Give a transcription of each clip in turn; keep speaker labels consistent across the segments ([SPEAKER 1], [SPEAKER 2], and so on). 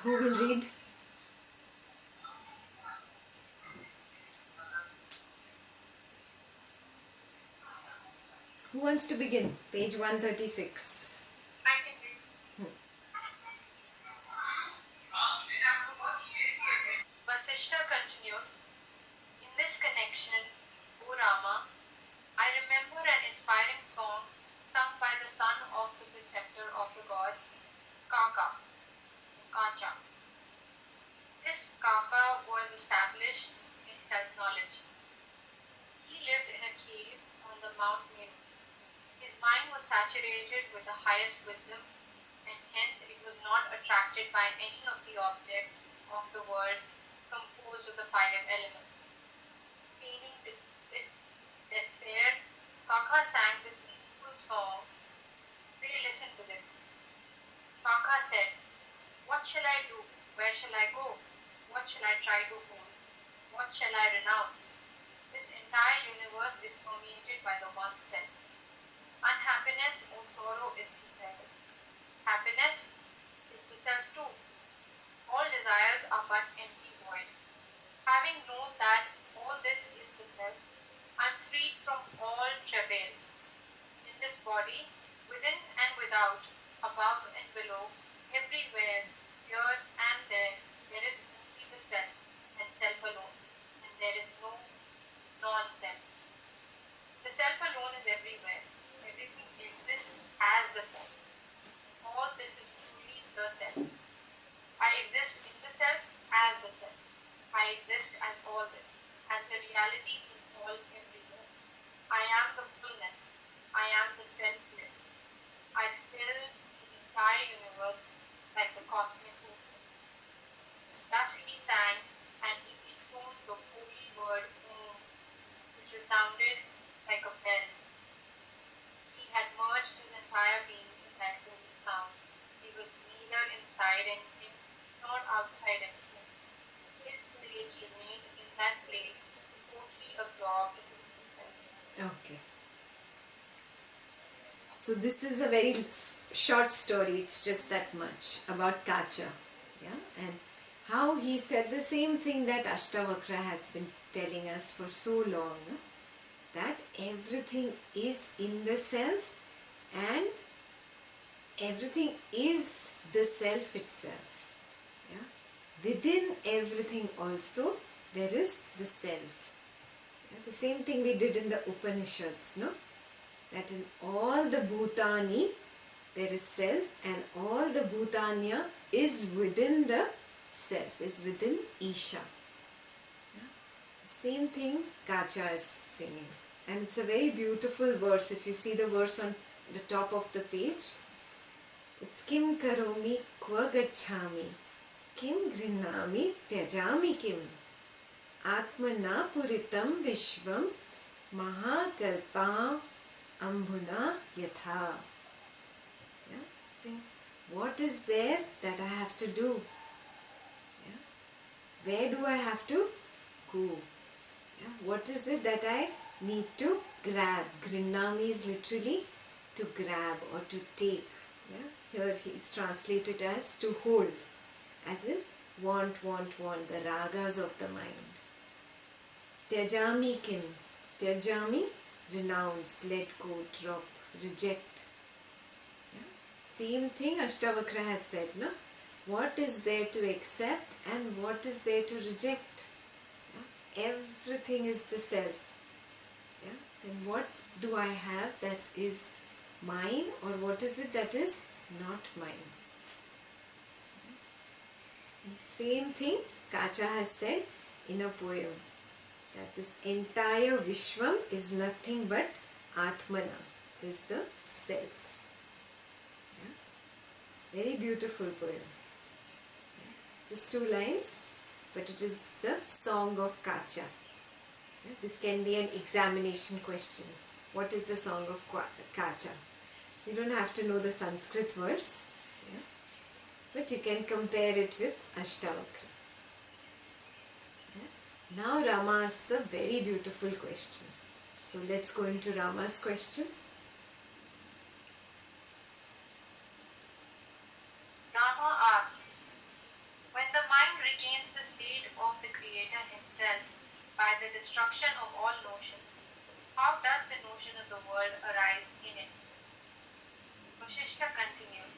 [SPEAKER 1] Who will read? Who wants to begin? Page 136.
[SPEAKER 2] I can read. Vasistha continued, in this connection, O Rama, I remember an inspiring song sung by the son of the preceptor of the gods, Kacha. This Kaka was established in self-knowledge. He lived in a cave on the Mount Meru. His mind was saturated with the highest wisdom, and hence it was not attracted by any of the objects of the world composed of the five elements. Feeling this despair, Kaka sang this meaningful song. Pray listen to this. Kaka said, what shall I do? Where shall I go? What shall I try to hold? What shall I renounce? This entire universe is permeated by the one self. Unhappiness or sorrow is the self. Happiness is the self too. All desires are but empty void. Having known that all this is the self, I am freed from all travail. In this body, within and without, above and below, everywhere, here and there is only the self and self alone, and there is no non-self. The self alone is everywhere. Everything exists as the self. All this is truly the self. I exist in the self as the self. I exist as all this, as the reality in all everywhere. I am the fullness. I am the selfless. I fill the entire universe like the cosmic ocean. Thus he sang, and he intoned the holy word Om, which resounded like a bell. He had merged his entire being in that holy sound. He was neither inside anything nor outside anything. His sage remained in that place, totally absorbed in himself.
[SPEAKER 1] Okay. So this is a very short story. It's just that much about Kacha. Yeah, and how he said the same thing that Ashtavakra has been telling us for so long, that everything is in the self and everything is the self itself. Yeah? Within everything also there is the self. Yeah? The same thing we did in the Upanishads, no? That in all the Bhutani there is self, and all the Bhutanya is within the self, is within Isha. Yeah? The same thing Kacha is singing. And it's a very beautiful verse. If you see the verse on the top of the page, it's Kim karomi kva gacchami, kim grinami tyajami kim, atmana puritam vishvam mahakalpa ambuna yatha. Yeah? Sing. What is there that I have to do? Yeah? Where do I have to go? Yeah? What is it that I need to grab? Grinnami is literally to grab or to take. Yeah? Here he is translated as to hold, as in want, the ragas of the mind. Tyajami kim. Tyajami, renounce, let go, drop, reject. Yeah? Same thing Ashtavakra had said, no? What is there to accept and what is there to reject? Yeah? Everything is the self. Yeah? Then what do I have that is mine, or what is it that is not mine? The same thing Kacha has said in a poem, that this entire Vishwam is nothing but Atmana, is the self. Yeah? Very beautiful poem. Yeah? Just 2 lines, but it is the song of Kacha. Yeah? This can be an examination question. What is the song of Kacha? You don't have to know the Sanskrit verse, yeah? But you can compare it with Ashtavakra. Yeah? Now Rama asks a very beautiful question. So let's go into Rama's question.
[SPEAKER 2] Rama asked, destruction of all notions, how does the notion of the world arise in it? Vasistha continued,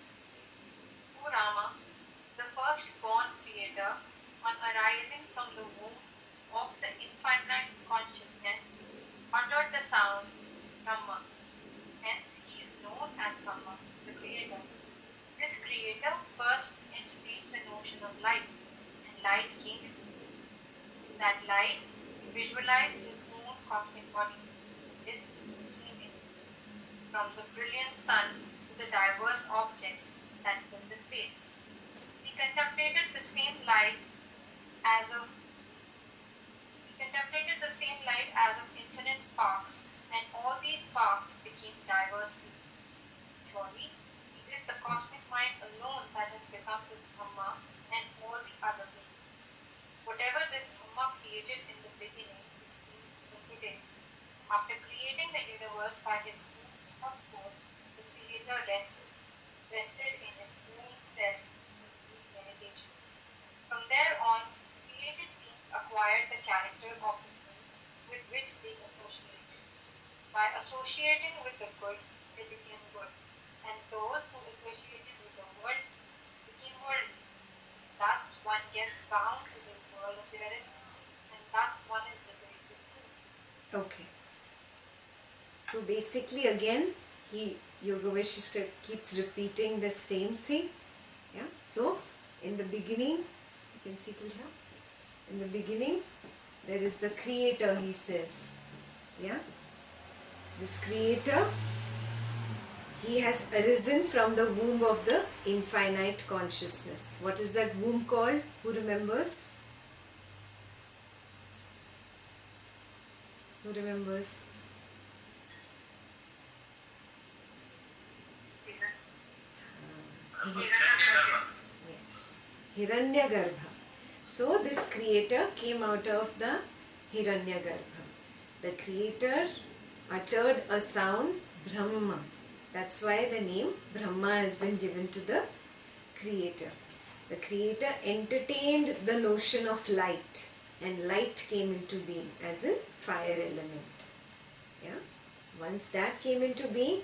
[SPEAKER 2] O Rama, the first-born creator, on arising from the womb of the infinite consciousness, uttered the sound Brahma. Hence, he is known as Brahma, the creator. This creator first entertained the notion of light, and light came into being. That light visualized his own cosmic body. This came in from the brilliant sun to the diverse objects that fill the space. He contemplated the same light as of infinite sparks, and all these sparks became diverse beings. Surely, it is the cosmic mind alone that has become this Brahma and all the other beings. Whatever this Brahma created in the beginning, it seems limited. After creating the universe by his own of force, the Creator rested in his own self in deep meditation. From there on, created beings acquired the character of the things with which they associated. By associating with the good, they became good, and those who associated with the world became worldly. Thus one gets bound to this world appearance, and thus one is liberated too.
[SPEAKER 1] Okay. So basically again, Yoga Vasistha keeps repeating the same thing. Yeah. So in the beginning, you can see till here. In the beginning, there is the creator, he says. Yeah. This creator, he has arisen from the womb of the infinite consciousness. What is that womb called? Who remembers? Who remembers? Yes, Hiranyagarbha. So this creator came out of the Hiranyagarbha. The creator uttered a sound, Brahma. That's why the name Brahma has been given to the creator. The creator entertained the notion of light, and light came into being as a fire element. Yeah. Once that came into being,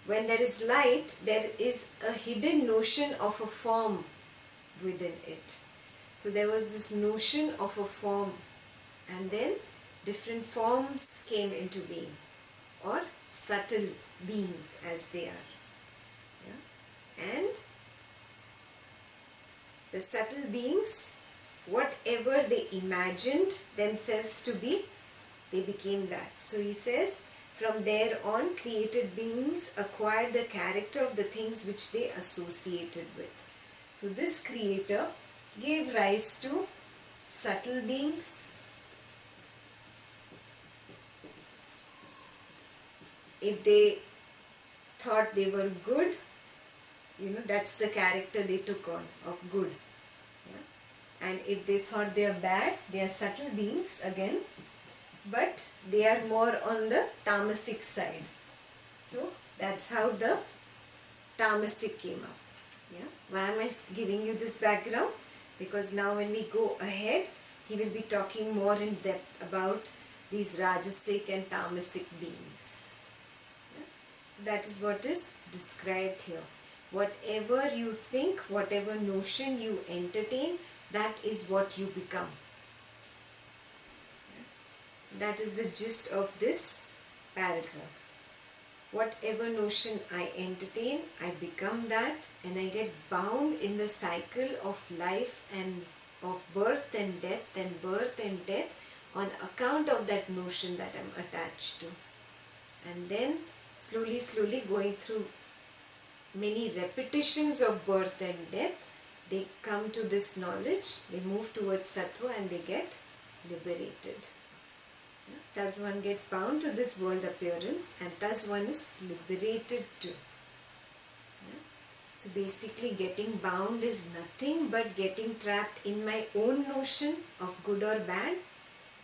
[SPEAKER 1] when there is light, there is a hidden notion of a form within it. So there was this notion of a form, and then different forms came into being, or subtle beings as they are. Yeah? And the subtle beings, whatever they imagined themselves to be, they became that. So he says, from there on, created beings acquired the character of the things which they associated with. So this creator gave rise to subtle beings, if they thought they were good, that's the character they took on, of good. Yeah? And if they thought they are bad, they are subtle beings again, but they are more on the tamasic side. So that's how the tamasic came up. Yeah? Why am I giving you this background? Because now when we go ahead, he will be talking more in depth about these rajasic and tamasic beings. Yeah? So that is what is described here. Whatever you think, whatever notion you entertain, that is what you become. That is the gist of this paragraph. Whatever notion I entertain, I become that, and I get bound in the cycle of life and of birth and death on account of that notion that I'm attached to. And then slowly going through many repetitions of birth and death, they come to this knowledge, they move towards sattva, and they get liberated. Thus one gets bound to this world appearance, and thus one is liberated too. So basically getting bound is nothing but getting trapped in my own notion of good or bad,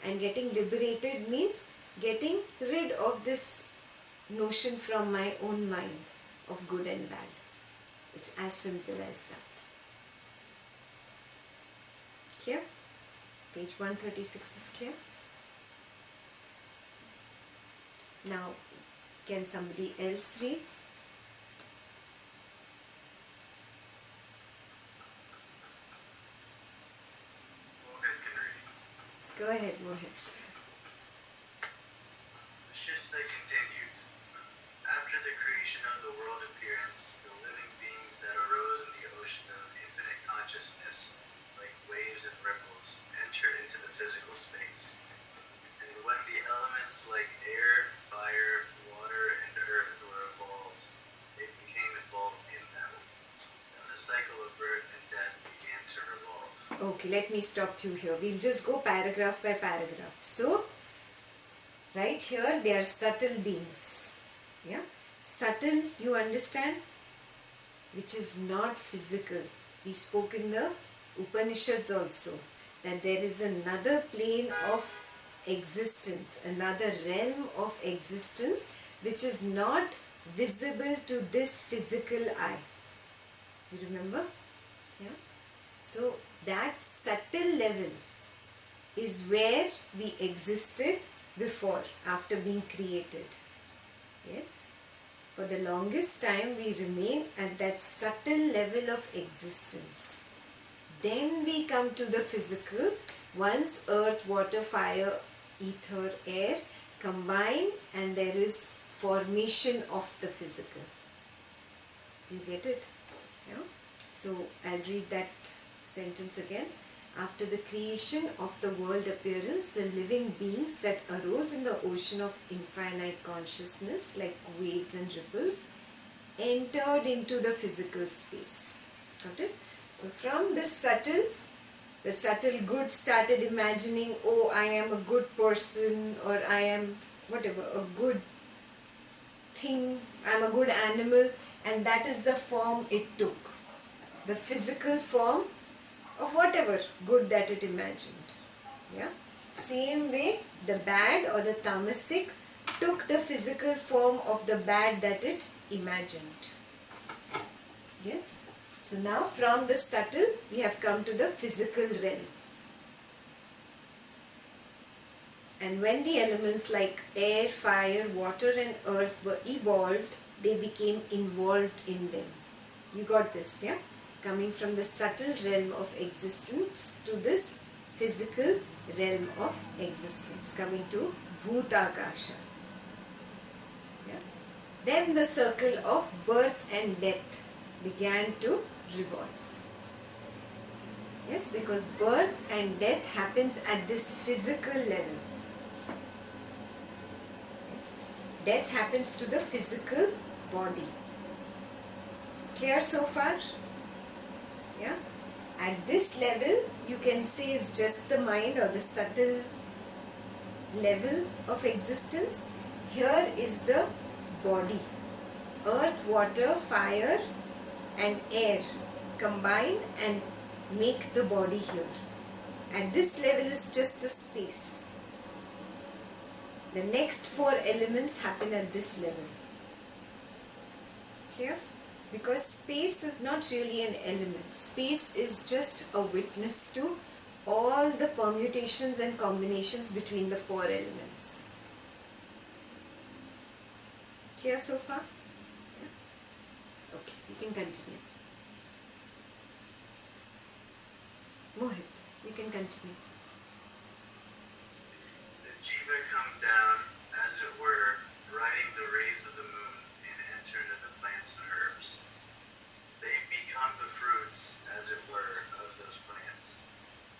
[SPEAKER 1] and getting liberated means getting rid of this notion from my own mind of good and bad. It's as simple as that. Clear? Page 136 is clear? Now, can somebody else read?
[SPEAKER 3] Mohit can read.
[SPEAKER 1] Go ahead, Mohit.
[SPEAKER 3] Vasistha continued. After the creation of the world appearance, the living beings that arose in the ocean of infinite consciousness, like waves and ripples, entered into the physical space. And when the elements like air, fire, water, and earth were evolved, they became involved in them. Then the cycle of birth and death began to revolve.
[SPEAKER 1] Okay, let me stop you here. We'll just go paragraph by paragraph. So, right here, they are subtle beings. Yeah? Subtle, you understand? Which is not physical. We spoke in the Upanishads also that there is another plane of existence, another realm of existence which is not visible to this physical eye. You remember? Yeah? So that subtle level is where we existed before, after being created. Yes? For the longest time we remain at that subtle level of existence. Then we come to the physical, once earth, water, fire, ether, air combine and there is formation of the physical. Do you get it? Yeah? So I'll read that sentence again. After the creation of the world appearance, the living beings that arose in the ocean of infinite consciousness, like waves and ripples, entered into the physical space. Got it? So from this subtle, the subtle good started imagining, oh, I am a good person, or I am whatever, a good thing, I am a good animal, and that is the form it took. The physical form of whatever good that it imagined. Yeah? Same way, the bad or the tamasic took the physical form of the bad that it imagined. Yes? So now from the subtle, we have come to the physical realm. And when the elements like air, fire, water and earth were evolved, they became involved in them. You got this, yeah? Coming from the subtle realm of existence to this physical realm of existence, coming to Bhutakasha. Yeah? Then the circle of birth and death began to revolve. Yes, because birth and death happens at this physical level. Yes. Death happens to the physical body. Clear so far? Yeah? At this level, you can say it's just the mind or the subtle level of existence. Here is the body. Earth, water, fire and air combine and make the body here. And this level is just the space. The next four elements happen at this level. Clear? Because space is not really an element. Space is just a witness to all the permutations and combinations between the four elements. Clear so far? Yeah? Okay, we can continue. Mohit, you can continue.
[SPEAKER 3] The jiva come down, as it were, riding the rays of the moon, and enter into the plants and herbs. They become the fruits, as it were, of those plants.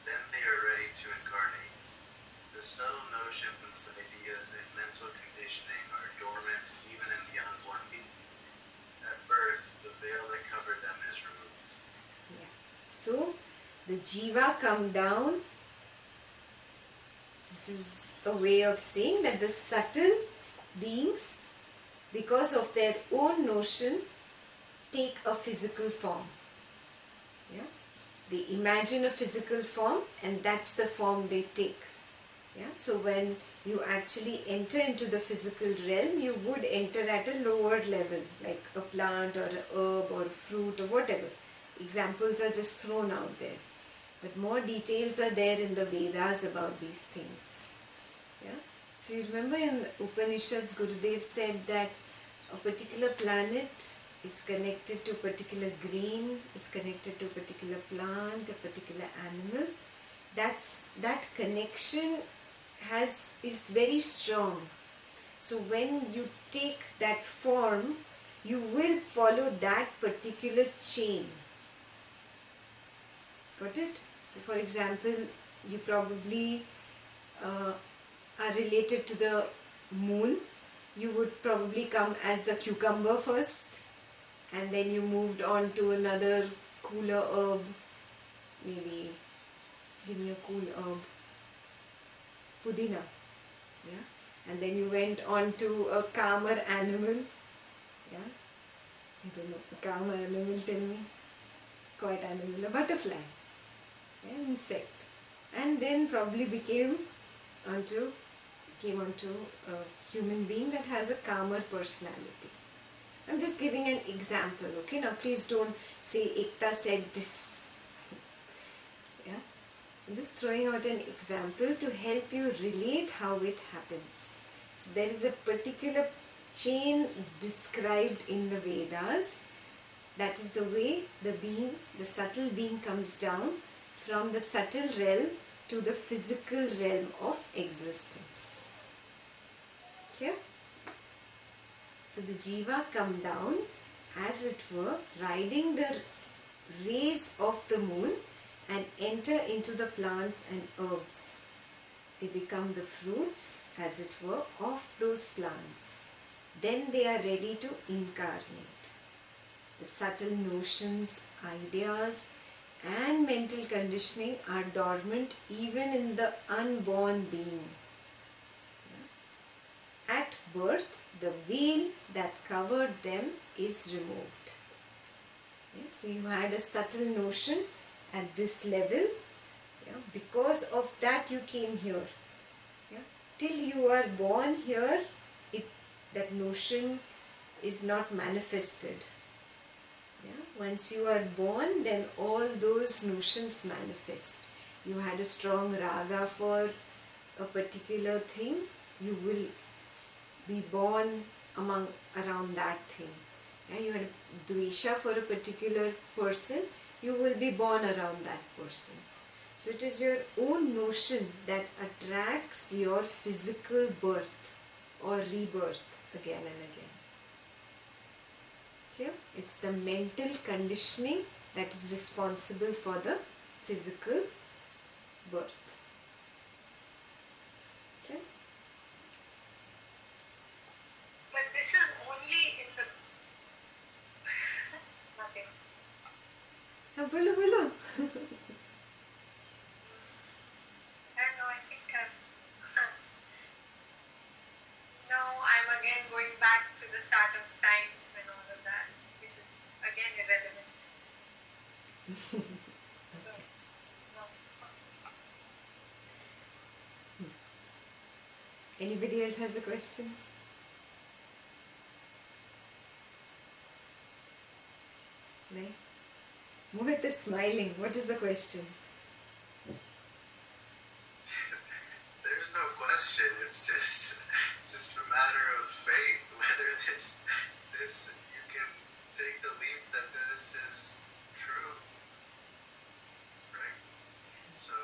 [SPEAKER 3] Then they are ready to incarnate. The subtle notions, ideas, and mental conditioning are dormant even in the unborn being. At birth, the veil that covered them is removed.
[SPEAKER 1] Yeah. So, the jiva come down. This is a way of saying that the subtle beings, because of their own notion, take a physical form. Yeah? They imagine a physical form and that's the form they take. Yeah? So when you actually enter into the physical realm, you would enter at a lower level, like a plant or a herb or a fruit or whatever. Examples are just thrown out there. But more details are there in the Vedas about these things. Yeah? So you remember in the Upanishads, Gurudev said that a particular planet is connected to a particular grain, is connected to a particular plant, a particular animal. That connection is very strong. So when you take that form, you will follow that particular chain. Got it? So for example, you probably are related to the moon. You would probably come as the cucumber first, and then you moved on to another cooler herb. Maybe give me a cool herb. Pudina. Yeah. And then you went on to a calmer animal. Yeah. I don't know. A calmer animal, tell me. Quiet animal. A butterfly. Yeah, insect. And then probably came onto a human being that has a calmer personality. I'm just giving an example, okay? Now please don't say Ekta said this. Yeah? I'm just throwing out an example to help you relate how it happens. So there is a particular chain described in the Vedas. That is the way the subtle being comes down from the subtle realm to the physical realm of existence. Clear? So the jiva come down, as it were, riding the rays of the moon and enter into the plants and herbs. They become the fruits, as it were, of those plants. Then they are ready to incarnate. The subtle notions, ideas, and mental conditioning are dormant even in the unborn being. At birth, the veil that covered them is removed. So you had a subtle notion at this level. Because of that you came here. Till you are born here, that notion is not manifested. Once you are born, then all those notions manifest. You had a strong raga for a particular thing, you will be born around that thing. You had a dvesha for a particular person, you will be born around that person. So it is your own notion that attracts your physical birth or rebirth again and again. Okay? It's the mental conditioning that is responsible for the physical birth. Okay?
[SPEAKER 2] But this is only in the nothing.
[SPEAKER 1] Bolo, bolo.
[SPEAKER 2] I don't know, I think now I'm again going back to the start of time and all of that, which is again irrelevant. So, no.
[SPEAKER 1] Anybody else has a question? No? Mohit is smiling. What is the question?
[SPEAKER 3] There's no question. It's just a matter of faith whether this you can take the leap that this is true, right? So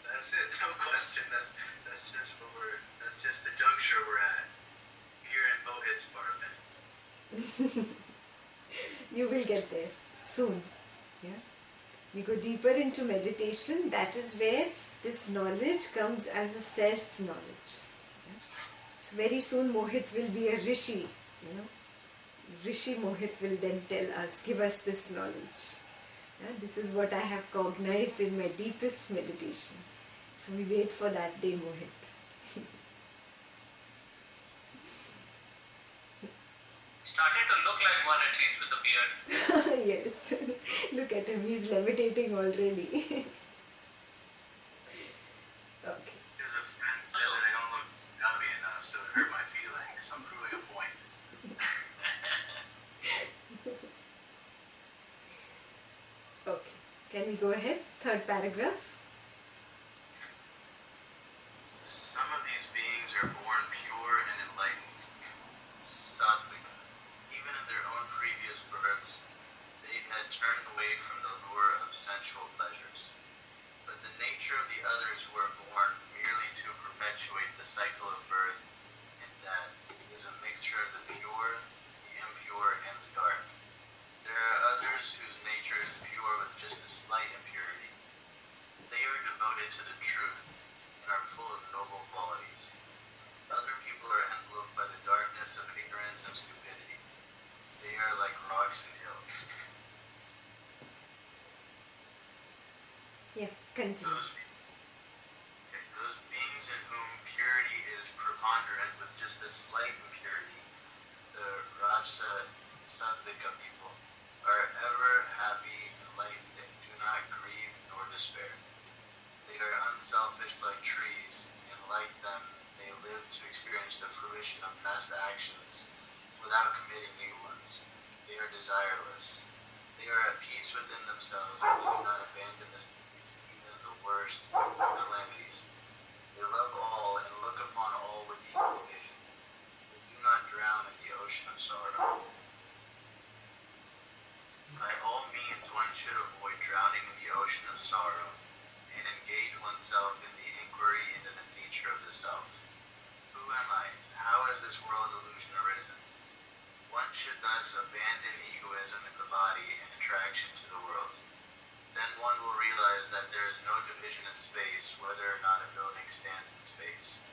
[SPEAKER 3] that's it. No question. That's just the juncture we're at here in Mohit's apartment.
[SPEAKER 1] You will get there soon. Yeah. You go deeper into meditation. That is where this knowledge comes as a self-knowledge. Yeah. So very soon Mohit will be a rishi. Rishi Mohit will then tell us, give us this knowledge. Yeah. This is what I have cognized in my deepest meditation. So we wait for that day, Mohit.
[SPEAKER 4] Started to look like one, at least with the beard.
[SPEAKER 1] Yes. Look at him. He's levitating already. Okay.
[SPEAKER 3] Because a friend said that I don't look yummy enough, so it hurt my feelings. So I'm proving a point.
[SPEAKER 1] Okay. Can we go ahead? Third paragraph. Continue.
[SPEAKER 3] Those beings in whom purity is preponderant with just a slight impurity, the Rajasa Sattvika people, are ever happy, enlightened, and do not grieve nor despair. They are unselfish like trees, and like them, they live to experience the fruition of past actions without committing new ones. They are desireless. They are at peace within themselves, and they do not abandon this peace even in the worst of calamities. They love all and look upon all with equal vision. They do not drown in the ocean of sorrow. By all means, one should avoid drowning in the ocean of sorrow and engage oneself in the inquiry into the nature of the self. Who am I? How has this world illusion arisen? One should thus abandon egoism in the body and attraction to the world. Then one will realize that there is no division in space, whether or not a building stands in space.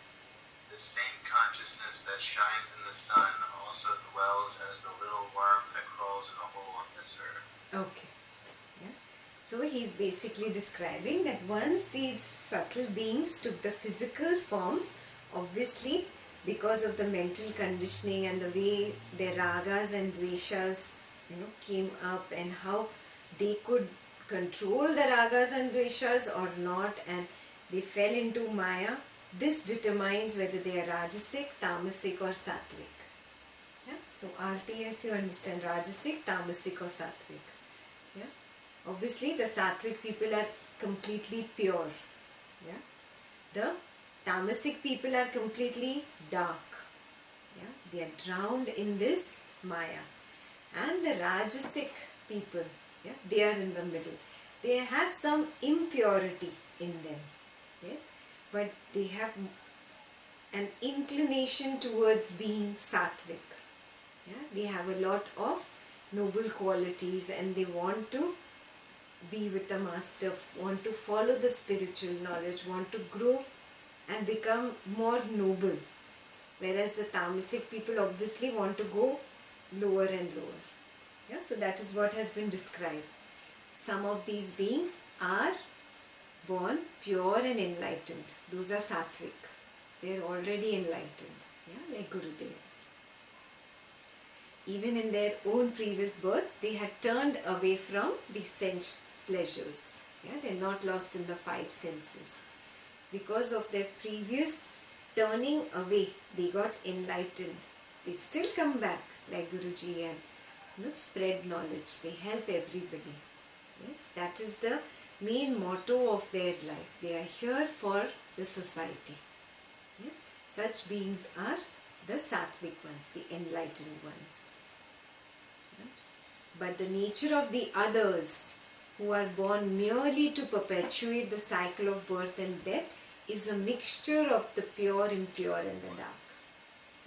[SPEAKER 3] The same consciousness that shines in the sun also dwells as the little worm that crawls in a hole in this earth.
[SPEAKER 1] Okay. Yeah. So he's basically describing that once these subtle beings took the physical form, obviously because of the mental conditioning and the way their ragas and dveshas, came up, and how they could control the ragas and dveshas or not, and they fell into Maya. This determines whether they are Rajasic, Tamasic or Sattvic. Yeah? So RTS, you understand, Rajasic, Tamasic or Sattvic. Yeah? Obviously the Sattvic people are completely pure. Yeah? The Tamasic people are completely dark. Yeah? They are drowned in this Maya. And the Rajasic people, yeah, they are in the middle. They have some impurity in them. Yes? But they have an inclination towards being sattvic. Yeah? They have a lot of noble qualities and they want to be with the master, want to follow the spiritual knowledge, want to grow and become more noble. Whereas the tamasic people obviously want to go lower and lower. Yeah? So that is what has been described. Some of these beings are born pure and enlightened. Those are sattvic. They are already enlightened. Yeah? Like Gurudev. Even in their own previous births, they had turned away from the sense pleasures. Yeah? They are not lost in the five senses. Because of their previous turning away, they got enlightened. They still come back like Guruji and spread knowledge. They help everybody. Yes, that is the main motto of their life. They are here for the society. Yes, such beings are the sattvic ones, the enlightened ones. Yeah? But the nature of the others who are born merely to perpetuate the cycle of birth and death is a mixture of the pure, impure and the dark.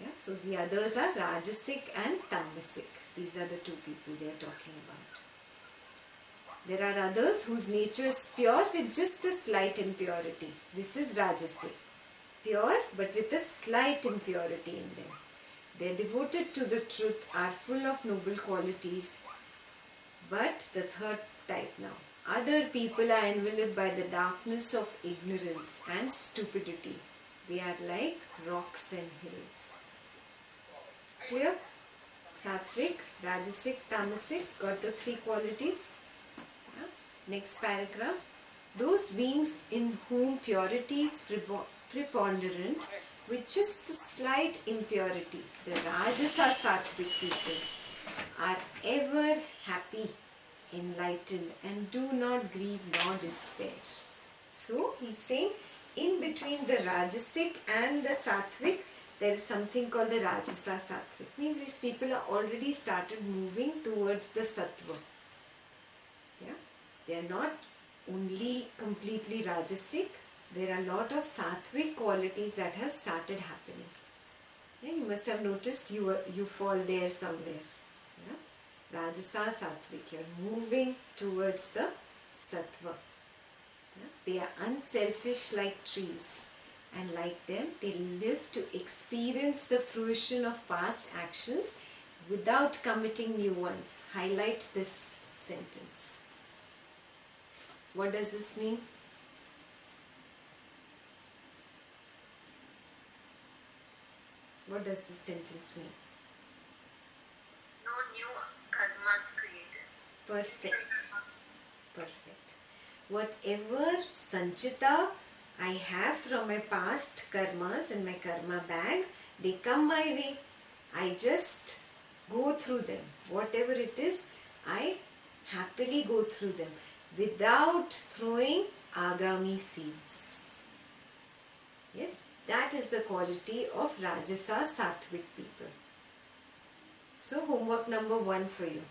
[SPEAKER 1] Yeah? So the others are Rajasic and Tamasic. These are the two people they are talking about. There are others whose nature is pure with just a slight impurity. This is Rajasic. Pure but with a slight impurity in them. They are devoted to the truth, are full of noble qualities. But the third type now. Other people are enveloped by the darkness of ignorance and stupidity. They are like rocks and hills. Clear? Sattvic, Rajasic, Tamasic, got the three qualities. Yeah? Next paragraph. Those beings in whom purity is preponderant with just a slight impurity, the Rajasa Sattvic people, are ever happy, enlightened and do not grieve nor despair. So he's saying in between the Rajasic and the Sattvic, there is something called the Rajasa Sattvic. Means these people are already started moving towards the Sattva. Yeah? They are not only completely Rajasic. There are a lot of Sattvic qualities that have started happening. Yeah? You must have noticed you fall there somewhere. Yeah? Rajasa Sattvic. You are moving towards the Sattva. Yeah? They are unselfish like trees. And like them, they live to experience the fruition of past actions without committing new ones. Highlight this sentence. What does this mean? What does this sentence mean?
[SPEAKER 2] No new karmas created.
[SPEAKER 1] Perfect. Perfect. Whatever sanchita I have from my past karmas in my karma bag, they come my way. I just go through them. Whatever it is, I happily go through them without throwing agami seeds. Yes, that is the quality of Rajasa Sattvic people. So homework number 1 for you.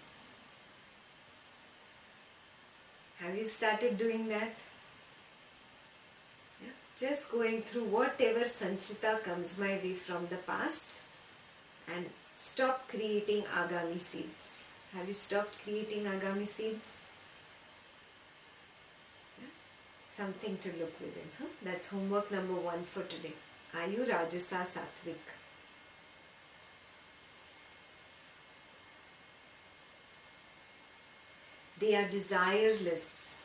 [SPEAKER 1] Have you started doing that? Yeah. Just going through whatever sanchita comes my way from the past and stop creating agami seeds. Have you stopped creating agami seeds? Yeah. Something to look within. Huh? That's homework number 1 for today. Are you Rajasa Sattvic? They are desireless.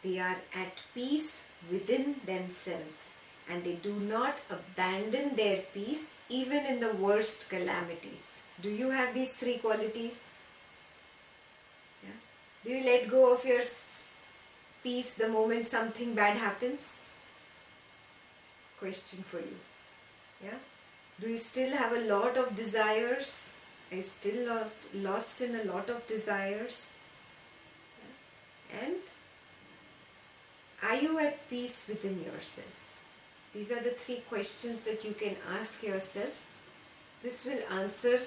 [SPEAKER 1] They are at peace within themselves, and they do not abandon their peace even in the worst calamities. Do you have these 3 qualities? Yeah. Do you let go of your peace the moment something bad happens? Question for you. Yeah. Do you still have a lot of desires? Are you still lost in a lot of desires? And are you at peace within yourself? These are the 3 questions that you can ask yourself. This will answer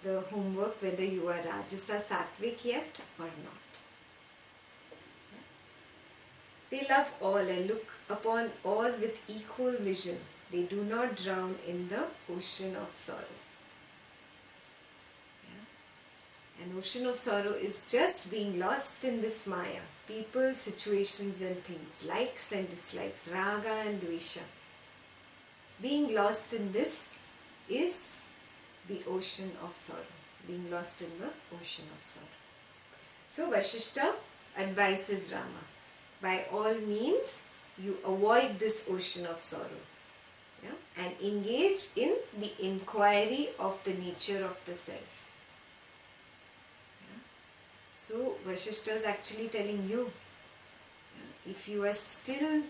[SPEAKER 1] the homework whether you are Rajasa Sattvic yet or not. They love all and look upon all with equal vision. They do not drown in the ocean of sorrow. An ocean of sorrow is just being lost in this Maya. People, situations and things, likes and dislikes, raga and dvesha. Being lost in this is the ocean of sorrow. Being lost in the ocean of sorrow. So Vasistha advises Rama, by all means you avoid this ocean of sorrow. Yeah? And engage in the inquiry of the nature of the self. So Vasistha is actually telling you, if you are still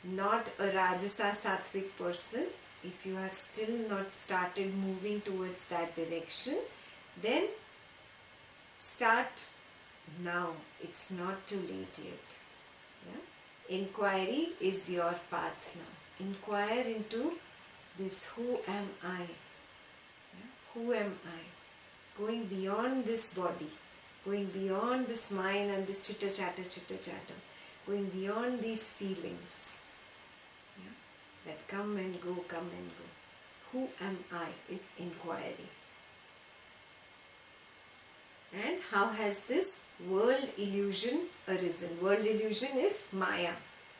[SPEAKER 1] not a Rajasa Sattvic person, if you have still not started moving towards that direction, then start now. It's not too late yet. Yeah? Inquiry is your path now. Inquire into this, who am I? Yeah? Who am I? Going beyond this body. Going beyond this mind and this chitta chatter, going beyond these feelings, yeah, that come and go. Who am I is inquiry. And how has this world illusion arisen? World illusion is Maya.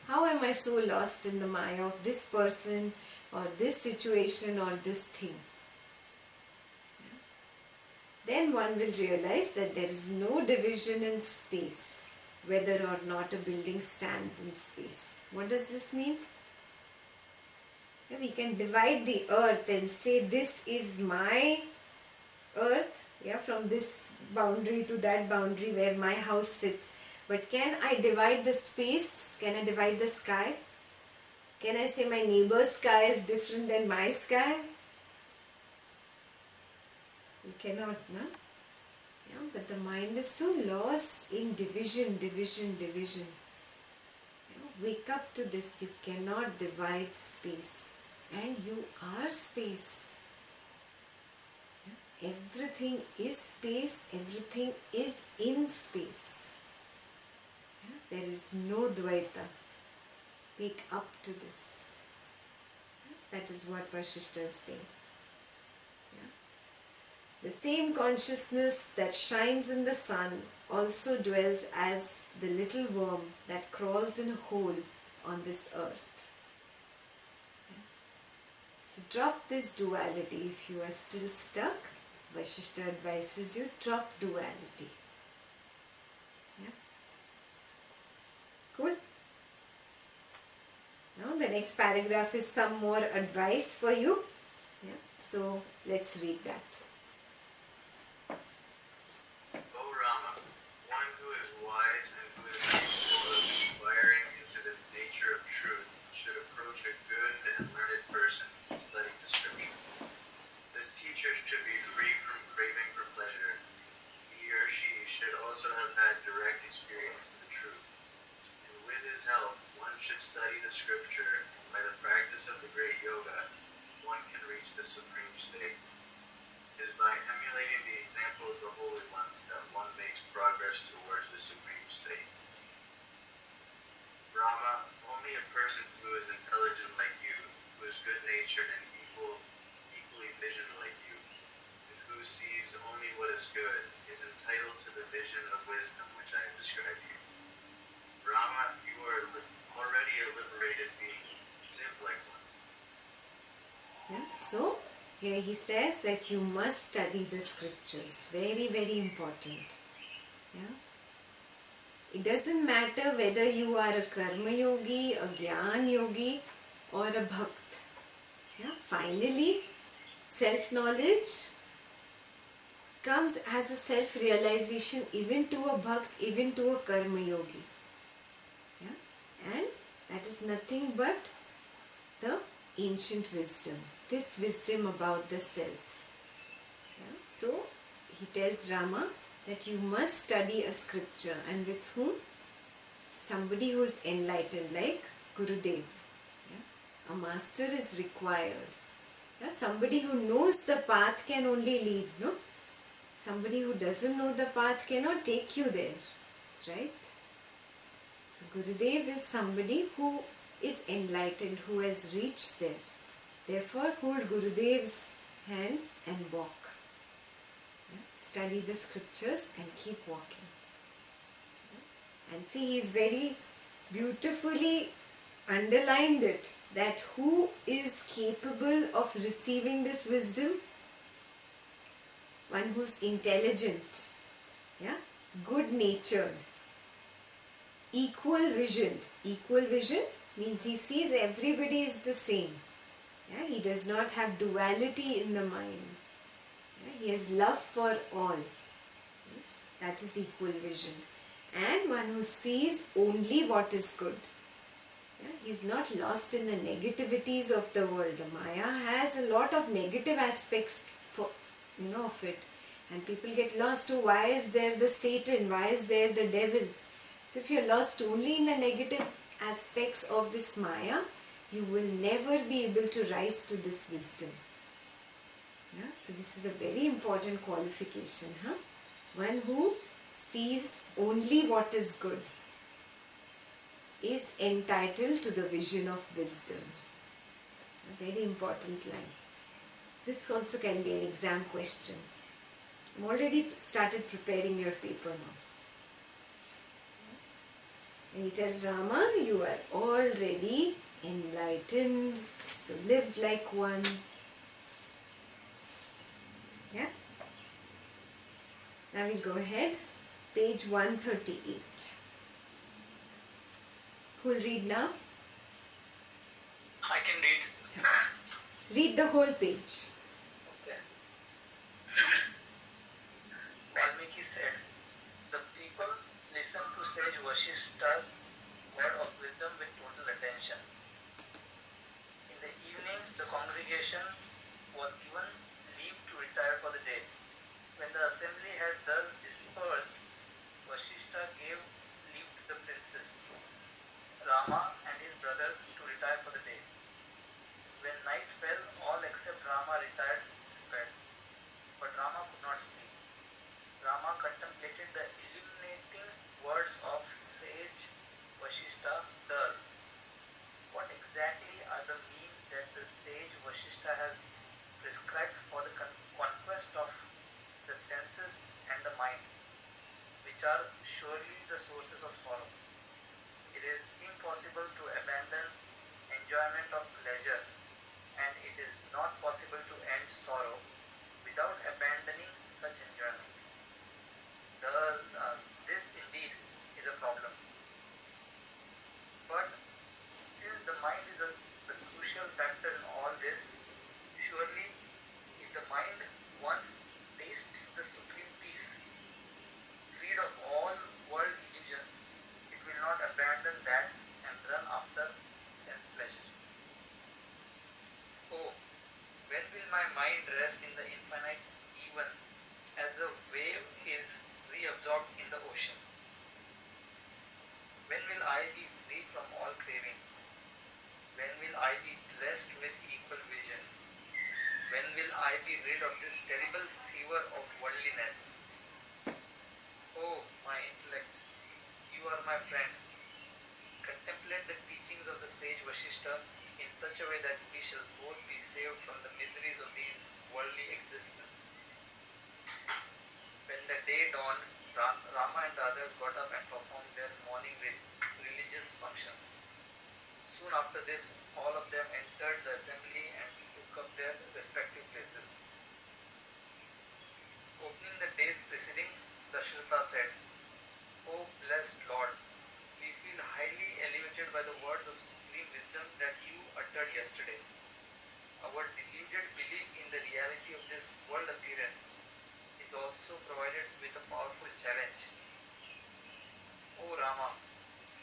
[SPEAKER 1] How am I so lost in the Maya of this person or this situation or this thing? Then one will realize that there is no division in space, whether or not a building stands in space. What does this mean? We can divide the earth and say this is my earth, yeah, from this boundary to that boundary where my house sits. But can I divide the space? Can I divide the sky? Can I say my neighbor's sky is different than my sky? You cannot, no? Yeah, but the mind is so lost in division. You know, wake up to this. You cannot divide space. And you are space. Yeah? Everything is space. Everything is in space. Yeah? There is no Dvaita. Wake up to this. Yeah? That is what Vasistha is saying. The same consciousness that shines in the sun also dwells as the little worm that crawls in a hole on this earth. So drop this duality. If you are still stuck, Vasistha advises you, drop duality. Yeah? Cool? Now the next paragraph is some more advice for you. Yeah? So let's read that.
[SPEAKER 3] O Rama, one who is wise and who is capable of inquiring into the nature of truth should approach a good and learned person and study the scripture. This teacher should be free from craving for pleasure. He or she should also have had direct experience of the truth. And with his help, one should study the scripture, and by the practice of the great yoga, one can reach the supreme state. It is by emulating the example of the holy ones that one makes progress towards the supreme state. Brahma, only a person who is intelligent like you, who is good-natured and equally visioned like you, and who sees only what is good, is entitled to the vision of wisdom which I have described to you. Brahma, you are already a liberated being. Live like one.
[SPEAKER 1] Yeah, so here he says that you must study the scriptures. Very, very important. Yeah. It doesn't matter whether you are a karma yogi, a jnana yogi, or a bhakt. Yeah. Finally, self-knowledge comes as a self-realization even to a bhakt, even to a karma yogi. Yeah. And that is nothing but the ancient wisdom. This wisdom about the self. Yeah? So he tells Rama that you must study a scripture, and with whom? Somebody who is enlightened, like Gurudev. Yeah? A master is required. Yeah? Somebody who knows the path can only lead, no? Somebody who doesn't know the path cannot take you there, right? So Gurudev is somebody who is enlightened, who has reached there. Therefore, hold Gurudev's hand and walk. Yeah? Study the scriptures and keep walking. Yeah? And see, he is very beautifully underlined it, that who is capable of receiving this wisdom? One who's intelligent, yeah, good-natured, equal vision. Equal vision means he sees everybody is the same. Yeah, he does not have duality in the mind. Yeah, he has love for all. Yes, that is equal vision. And one who sees only what is good. Yeah, he is not lost in the negativities of the world. The Maya has a lot of negative aspects of it. And people get lost. Oh, why is there the Satan? Why is there the devil? So if you're lost only in the negative aspects of this Maya, you will never be able to rise to this wisdom. Yeah? So this is a very important qualification. One who sees only what is good is entitled to the vision of wisdom. A very important line. This also can be an exam question. I've already started preparing your paper now. And he tells Rama, you are already enlightened, so live like one. Yeah? Now we'll go ahead. Page 138. Who'll read now?
[SPEAKER 4] I can read.
[SPEAKER 1] Read the whole page.
[SPEAKER 4] Okay. Valmiki said, the people listened to sage Vasistha's word of wisdom with total attention. In the evening, the congregation was given leave to retire for the day. When the assembly had thus dispersed, Vasistha gave leave to the princes, Rama and his brothers, to retire for the day. When night fell, all except Rama retired to bed. But Rama could not sleep. Rama contemplated the illuminating words of sage Vasistha thus. What exactly are the means that the sage Vasistha has prescribed for the conquest of the senses and the mind, which are surely the sources of sorrow? It is impossible to abandon enjoyment of pleasure, and it is not possible to end sorrow without abandoning such enjoyment. This indeed is a problem. But since the mind is the crucial factor in all this, surely mind rest in the infinite even as a wave is reabsorbed in the ocean? When will I be free from all craving? When will I be blessed with equal vision? When will I be rid of this terrible fever of worldliness? Oh, my intellect, you are my friend. Contemplate the teachings of the sage Vasistha in such a way that we shall both be saved from the miseries of these worldly existence. When the day dawned, Rama and the others got up and performed their morning religious functions. Soon after this, all of them entered the assembly and took up their respective places. Opening the day's proceedings, Dasharatha said, O blessed Lord, we feel highly elevated by the words of supreme wisdom that you uttered yesterday. Our deluded belief in the reality of this world appearance is also provided with a powerful challenge. O Rama,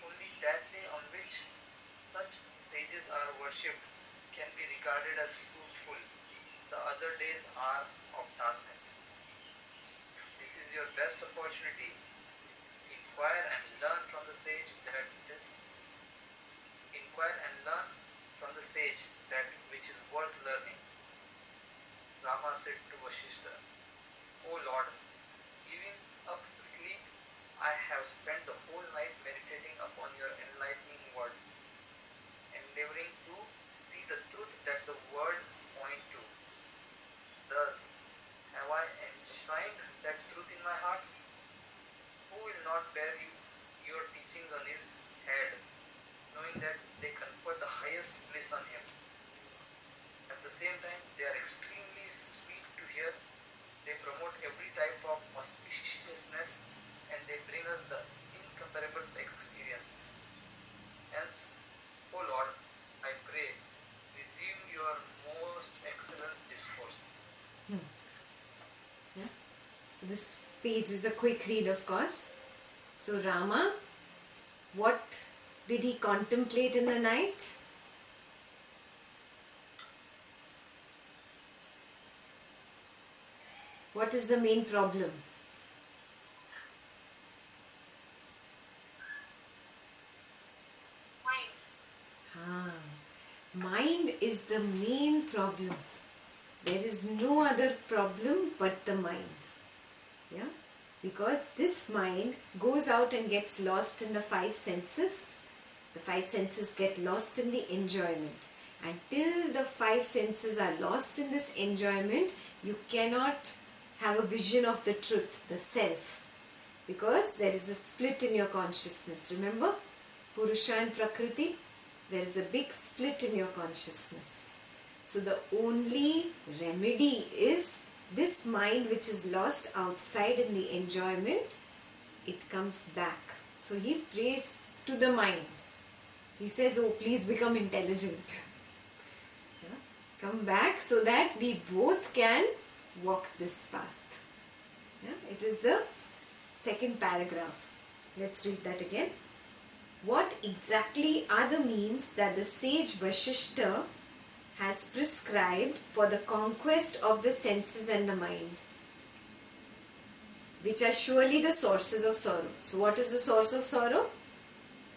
[SPEAKER 4] only that day on which such sages are worshipped can be regarded as fruitful. The other days are of darkness. This is your best opportunity. Inquire and learn from the sage that which is worth learning. Rama said to Vasistha, O Lord, giving up sleep, I have spent the whole night meditating upon your enlightening words, endeavoring to see the truth that the words point to. Thus, have I enshrined that truth in my heart? Who will not bear your teachings on his head, knowing that they confer the highest bliss on him? At the same time, they are extremely sweet to hear. They promote every type of auspiciousness and they bring us the incomparable experience. Hence, O Lord, I pray, resume your most excellent discourse.
[SPEAKER 1] Yeah. So this page is a quick read, of course. So Rama, what did he contemplate in the night? What is the main problem? Mind is the main problem. There is no other problem but the mind. Yeah? Because this mind goes out and gets lost in the five senses. The five senses get lost in the enjoyment. And till the five senses are lost in this enjoyment, you cannot have a vision of the truth, the self. Because there is a split in your consciousness. Remember? Purusha and Prakriti. There is a big split in your consciousness. So the only remedy is this mind which is lost outside in the enjoyment, it comes back. So he prays to the mind. He says, oh, please become intelligent. Yeah? Come back so that we both can walk this path. Yeah? It is the second paragraph. Let's read that again. What exactly are the means that the sage Vasistha has prescribed for the conquest of the senses and the mind, which are surely the sources of sorrow? So what is the source of sorrow?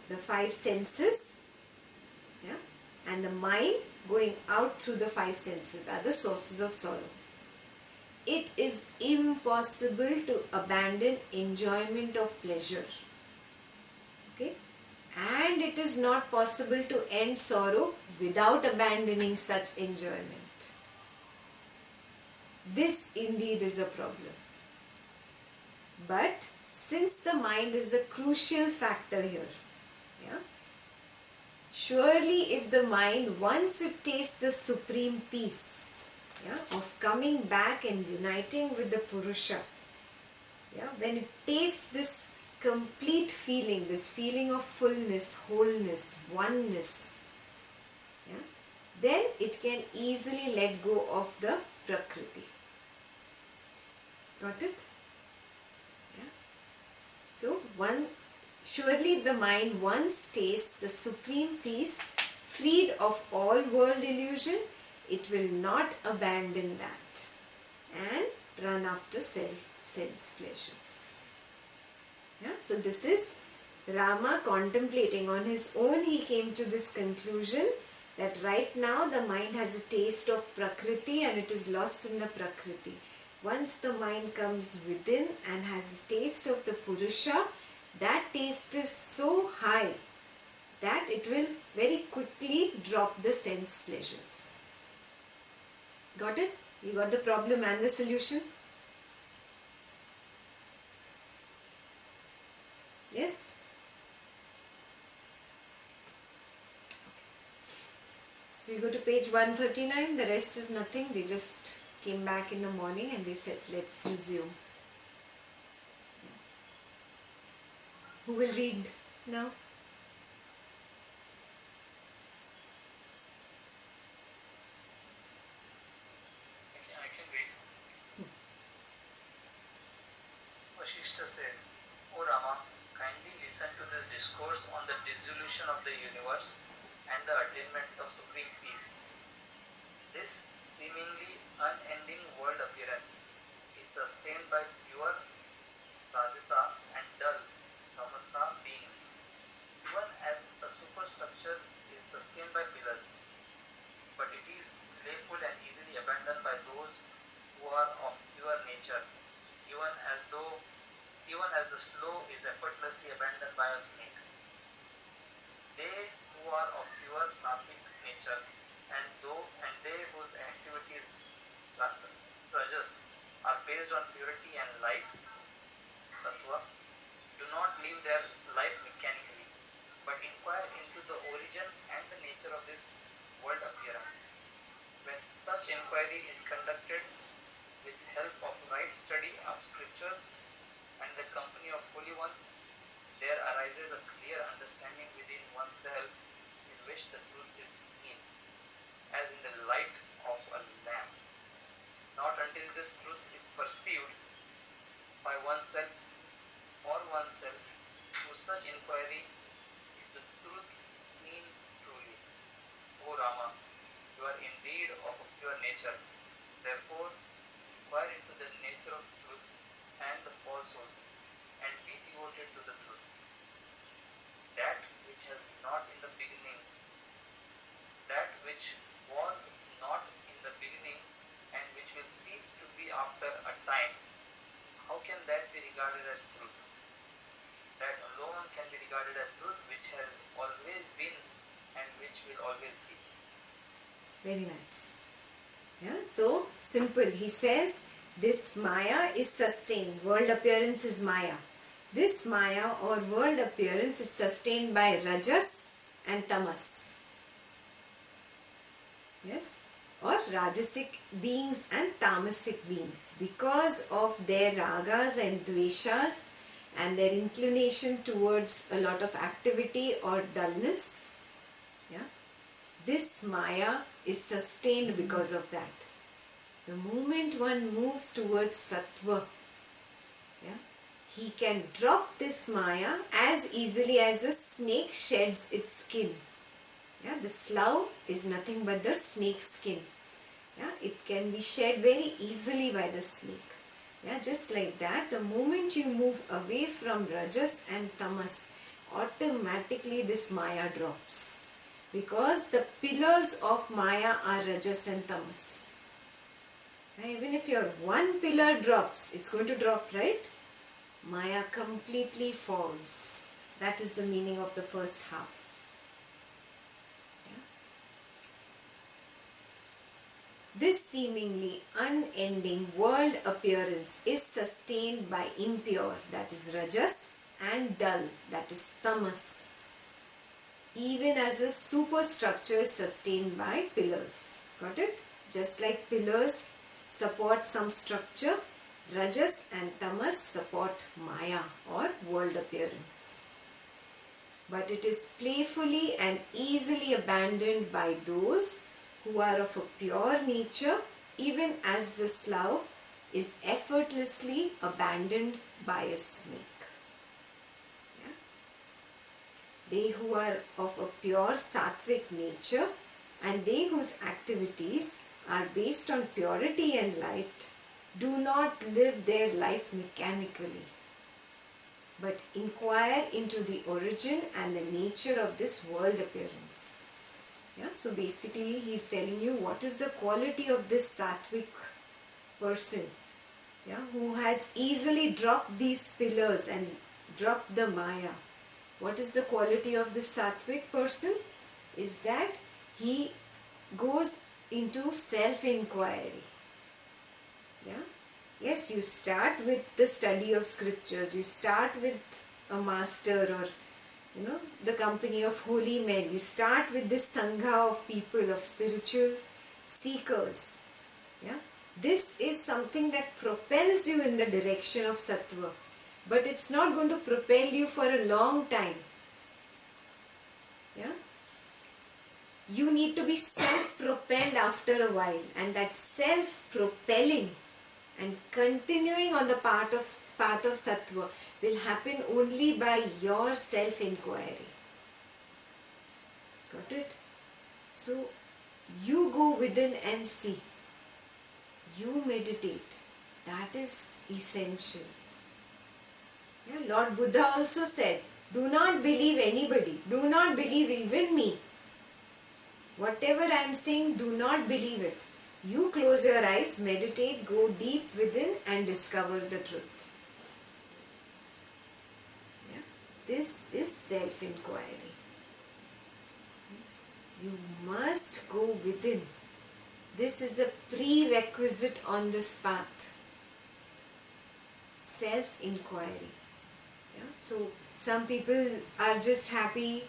[SPEAKER 1] The five senses, yeah, and the mind going out through the five senses are the sources of sorrow. It is impossible to abandon enjoyment of pleasure. Okay? And it is not possible to end sorrow without abandoning such enjoyment. This indeed is a problem. But since the mind is the crucial factor here, yeah, surely if the mind, once it tastes the supreme peace, yeah, of coming back and uniting with the Purusha, yeah, when it tastes this complete feeling, this feeling of fullness, wholeness, oneness, yeah, then it can easily let go of the Prakriti. Got it? Yeah. So, surely the mind once tastes the supreme peace, freed of all world illusion, it will not abandon that and run after sense pleasures. Yeah? So this is Rama contemplating. On his own he came to this conclusion that right now the mind has a taste of Prakriti and it is lost in the Prakriti. Once the mind comes within and has a taste of the Purusha, that taste is so high that it will very quickly drop the sense pleasures. Got it? You got the problem and the solution? Yes? So we go to page 139. The rest is nothing. They just came back in the morning and they said, let's resume. Who will read now?
[SPEAKER 4] I can read. Vasistha said, O Rama, kindly listen to this discourse on the dissolution of the universe and the attainment of supreme peace. This seemingly unending world appearance is sustained by pure Rajasa and dull Tamasa beings, even as a superstructure is sustained by pillars. But it is playful and easily abandoned by those who are of pure nature, even as the slow is effortlessly abandoned by a snake. They who are of pure sattvic nature and they whose activities rajas are based on purity and light, sattva, do not live their life mechanically, but inquire into the origin and the nature of this world appearance. When such inquiry is conducted with help of right study of scriptures and the company of holy ones, there arises a clear understanding within oneself in which the truth is seen, as in the light of a lamp. Not until this truth is perceived by oneself through such inquiry is the truth seen truly. O Rama, you are indeed of a pure nature. Therefore, inquire into the nature of truth and the falsehood, and be devoted to the truth. That which has not in the beginning, that which was not in the beginning and which will cease to be after a time, how can that be regarded as truth? That alone can be regarded as truth which has always been and which will always be.
[SPEAKER 1] Very nice. Yeah, so simple. He says this Maya is sustained. World appearance is Maya. This Maya or world appearance is sustained by Rajas and Tamas. Yes? Or Rajasic beings and Tamasic beings. Because of their ragas and dveshas and their inclination towards a lot of activity or dullness. Yeah? This Maya is sustained because of that. The moment one moves towards Sattva, yeah, he can drop this Maya as easily as a snake sheds its skin. Yeah, the slough is nothing but the snake skin. Yeah, it can be shed very easily by the snake. Yeah, just like that, the moment you move away from Rajas and Tamas, automatically this Maya drops. Because the pillars of Maya are Rajas and Tamas. Now, even if your one pillar drops, it's going to drop, right? Maya completely falls. That is the meaning of the first half. Yeah? This seemingly unending world appearance is sustained by impure, that is Rajas, and dull, that is Tamas. Even as a superstructure is sustained by pillars. Got it? Just like pillars support some structure, Rajas and Tamas support Maya or world appearance. But it is playfully and easily abandoned by those who are of a pure nature, even as the slough is effortlessly abandoned by a snake. They who are of a pure sattvic nature and they whose activities are based on purity and light do not live their life mechanically, but inquire into the origin and the nature of this world appearance. Yeah, so basically he's telling you what is the quality of this sattvic person, yeah, who has easily dropped these pillars and dropped the Maya. What is the quality of this sattvic person? Is that he goes into self-inquiry. Yeah? Yes, you start with the study of scriptures, you start with a master or the company of holy men. You start with this sangha of people, of spiritual seekers. Yeah? This is something that propels you in the direction of sattva. But it's not going to propel you for a long time. Yeah? You need to be self-propelled after a while. And that self-propelling and continuing on the path of sattva will happen only by your self-inquiry. Got it? So, you go within and see. You meditate. That is essential. Yeah, Lord Buddha also said, do not believe anybody. Do not believe even me. Whatever I am saying, do not believe it. You close your eyes, meditate, go deep within and discover the truth. Yeah? This is self-inquiry. Yes? You must go within. This is a prerequisite on this path. Self-inquiry. Yeah? So some people are just happy,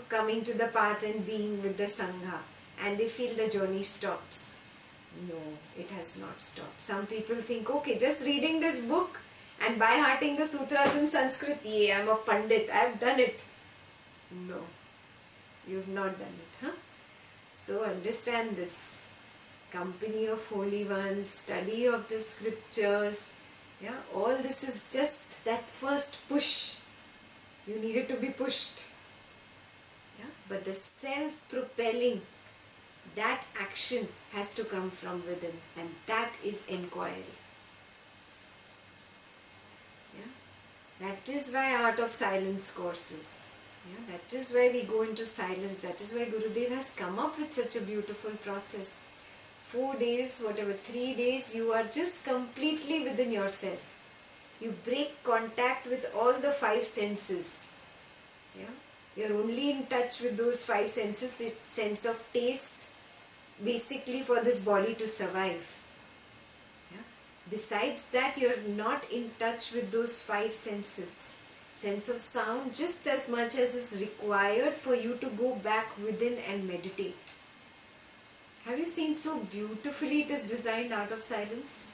[SPEAKER 1] coming to the path and being with the Sangha, and they feel the journey stops. No, it has not stopped. Some people think, okay, just reading this book and by hearting the sutras in Sanskrit, yeah, I'm a Pandit, I've done it. No, you've not done it, huh? So understand this. Company of holy ones, study of the scriptures, yeah, all this is just that first push. You needed to be pushed. Yeah? But the self-propelling, that action has to come from within, and that is inquiry. Yeah? That is why Art of Silence courses. Yeah? That is why we go into silence. That is why Gurudev has come up with such a beautiful process. 4 days, 3 days, you are just completely within yourself. You break contact with all the 5 senses. Yeah? You're only in touch with those 5 senses, sense of taste, basically for this body to survive. Yeah? Besides that, you're not in touch with those 5 senses. Sense of sound just as much as is required for you to go back within and meditate. Have you seen so beautifully it is designed, Art of Silence?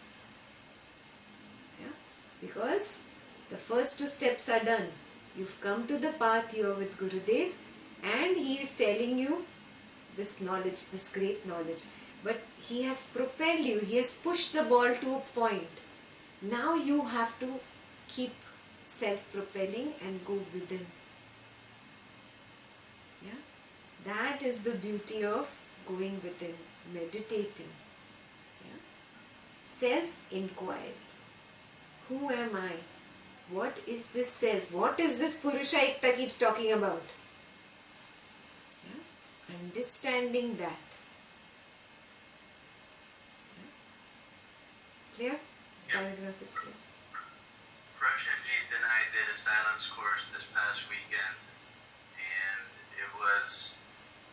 [SPEAKER 1] Yeah? Because the first 2 steps are done. You've come to the path, you are with Gurudev, and he is telling you this knowledge, this great knowledge. But he has propelled you, he has pushed the ball to a point. Now you have to keep self-propelling and go within. Yeah? That is the beauty of going within, meditating. Yeah? Self-inquiry. Who am I? What is this self? What is this Purusha Ekta keeps talking about? Yeah? Understanding that. Yeah? Clear? This paragraph is clear.
[SPEAKER 3] Prashanjit and I did a silence course this past weekend, and it was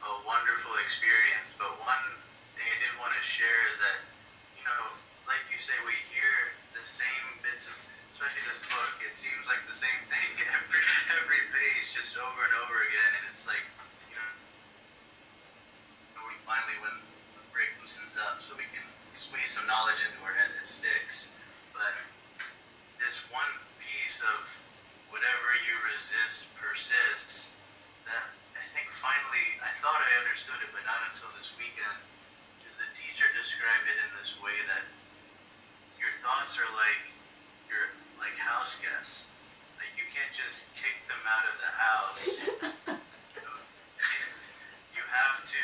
[SPEAKER 3] a wonderful experience. But one thing I did want to share is that, like you say, we hear the same bits of, especially this book, it seems like the same thing every page, just over and over again, and it's like, we finally, when the break loosens up, so we can squeeze some knowledge into our head that sticks. But this one piece of whatever you resist persists, that I think finally, I thought I understood it, but not until this weekend, because the teacher described it in this way that your thoughts are like house guests. Like, you can't just kick them out of the house. You have to,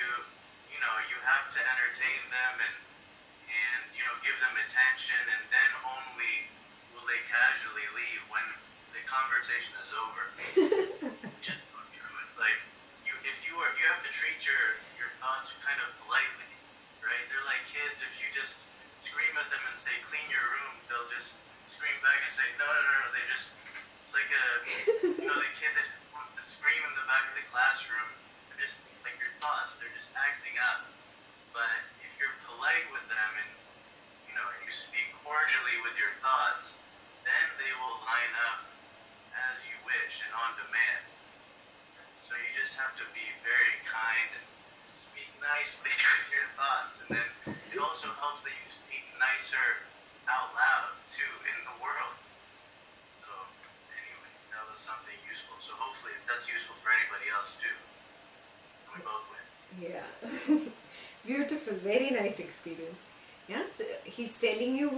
[SPEAKER 3] conversation is over. Which is not true. It's like you have to treat your thoughts kind of politely, right? They're like kids. If you just scream at them and say clean your room, they'll just scream back and say no. They just, it's like the kid that wants to scream in the back of the classroom. They're just like your thoughts. They're just acting up. But if you're polite with them and you speak cordially with your thoughts, then they will line up as you wish and on demand. So you just have to be very kind and speak nicely with your thoughts, and then it also helps that you speak nicer out loud too in the world. So anyway, that was something useful. So hopefully that's useful for anybody else too. We both win.
[SPEAKER 1] Yeah. Beautiful, very nice experience. Yeah, so he's telling you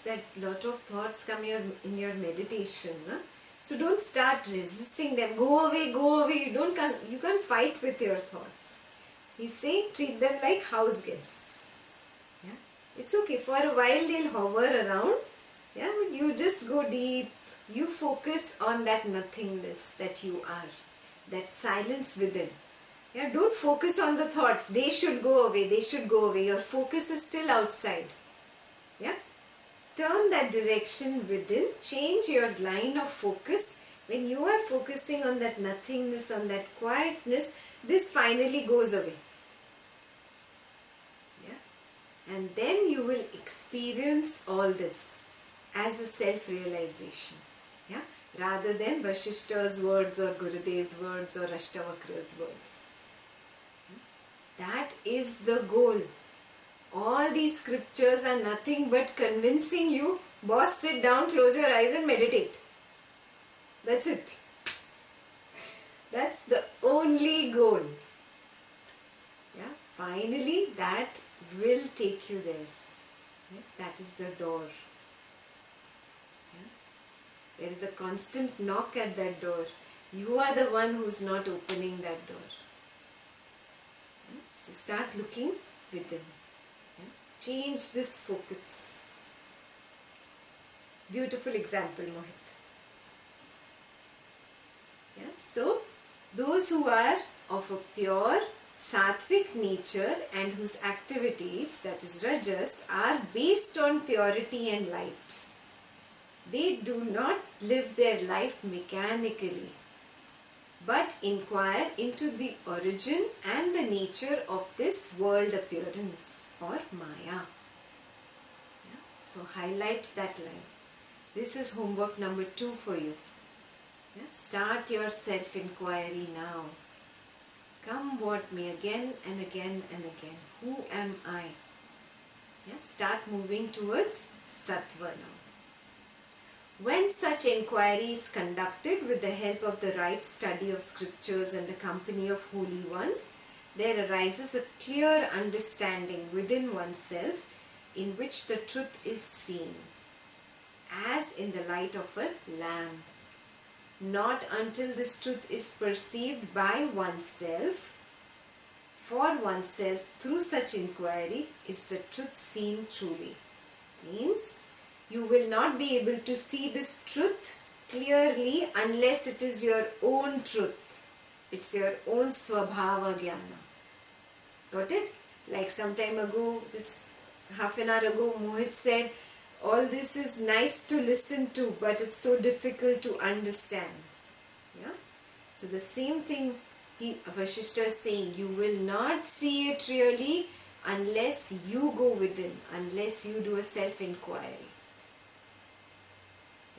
[SPEAKER 1] that lot of thoughts come in your meditation. Huh? So don't start resisting them. Go away. You can't fight with your thoughts. He's saying treat them like house guests. Yeah, it's okay. For a while they'll hover around. Yeah, but you just go deep. You focus on that nothingness that you are, that silence within. Yeah, don't focus on the thoughts. They should go away. Your focus is still outside. Yeah. Turn that direction within. Change your line of focus. When you are focusing on that nothingness, on that quietness, this finally goes away. Yeah. And then you will experience all this as a self-realization. Yeah. Rather than Vasistha's words or Gurudev's words or Ashtavakra's words. That is the goal. All these scriptures are nothing but convincing you, boss, sit down, close your eyes and meditate. That's it. That's the only goal. Yeah, finally that will take you there. Yes, that is the door. Yeah? There is a constant knock at that door. You are the one who's not opening that door. So start looking within. Yeah? Change this focus. Beautiful example, Mohit. Yeah? So, those who are of a pure sattvic nature and whose activities, that is rajas, are based on purity and light. They do not live their life mechanically, but inquire into the origin and the nature of this world appearance or Maya. Yeah? So highlight that line. This is homework number 2 for you. Yeah? Start your self-inquiry now. Come what me, again and again and again. Who am I? Yeah? Start moving towards Sattva now. When such inquiry is conducted with the help of the right study of scriptures and the company of holy ones, there arises a clear understanding within oneself in which the truth is seen, as in the light of a lamp. Not until this truth is perceived by oneself, for oneself, through such inquiry, is the truth seen truly. Means, you will not be able to see this truth clearly unless it is your own truth. It's your own Swabhava Jnana. Got it? Like some time ago, just half an hour ago, Mohit said, all this is nice to listen to, but it's so difficult to understand. Yeah? So the same thing Vasistha is saying, you will not see it really unless you go within, unless you do a self-inquiry.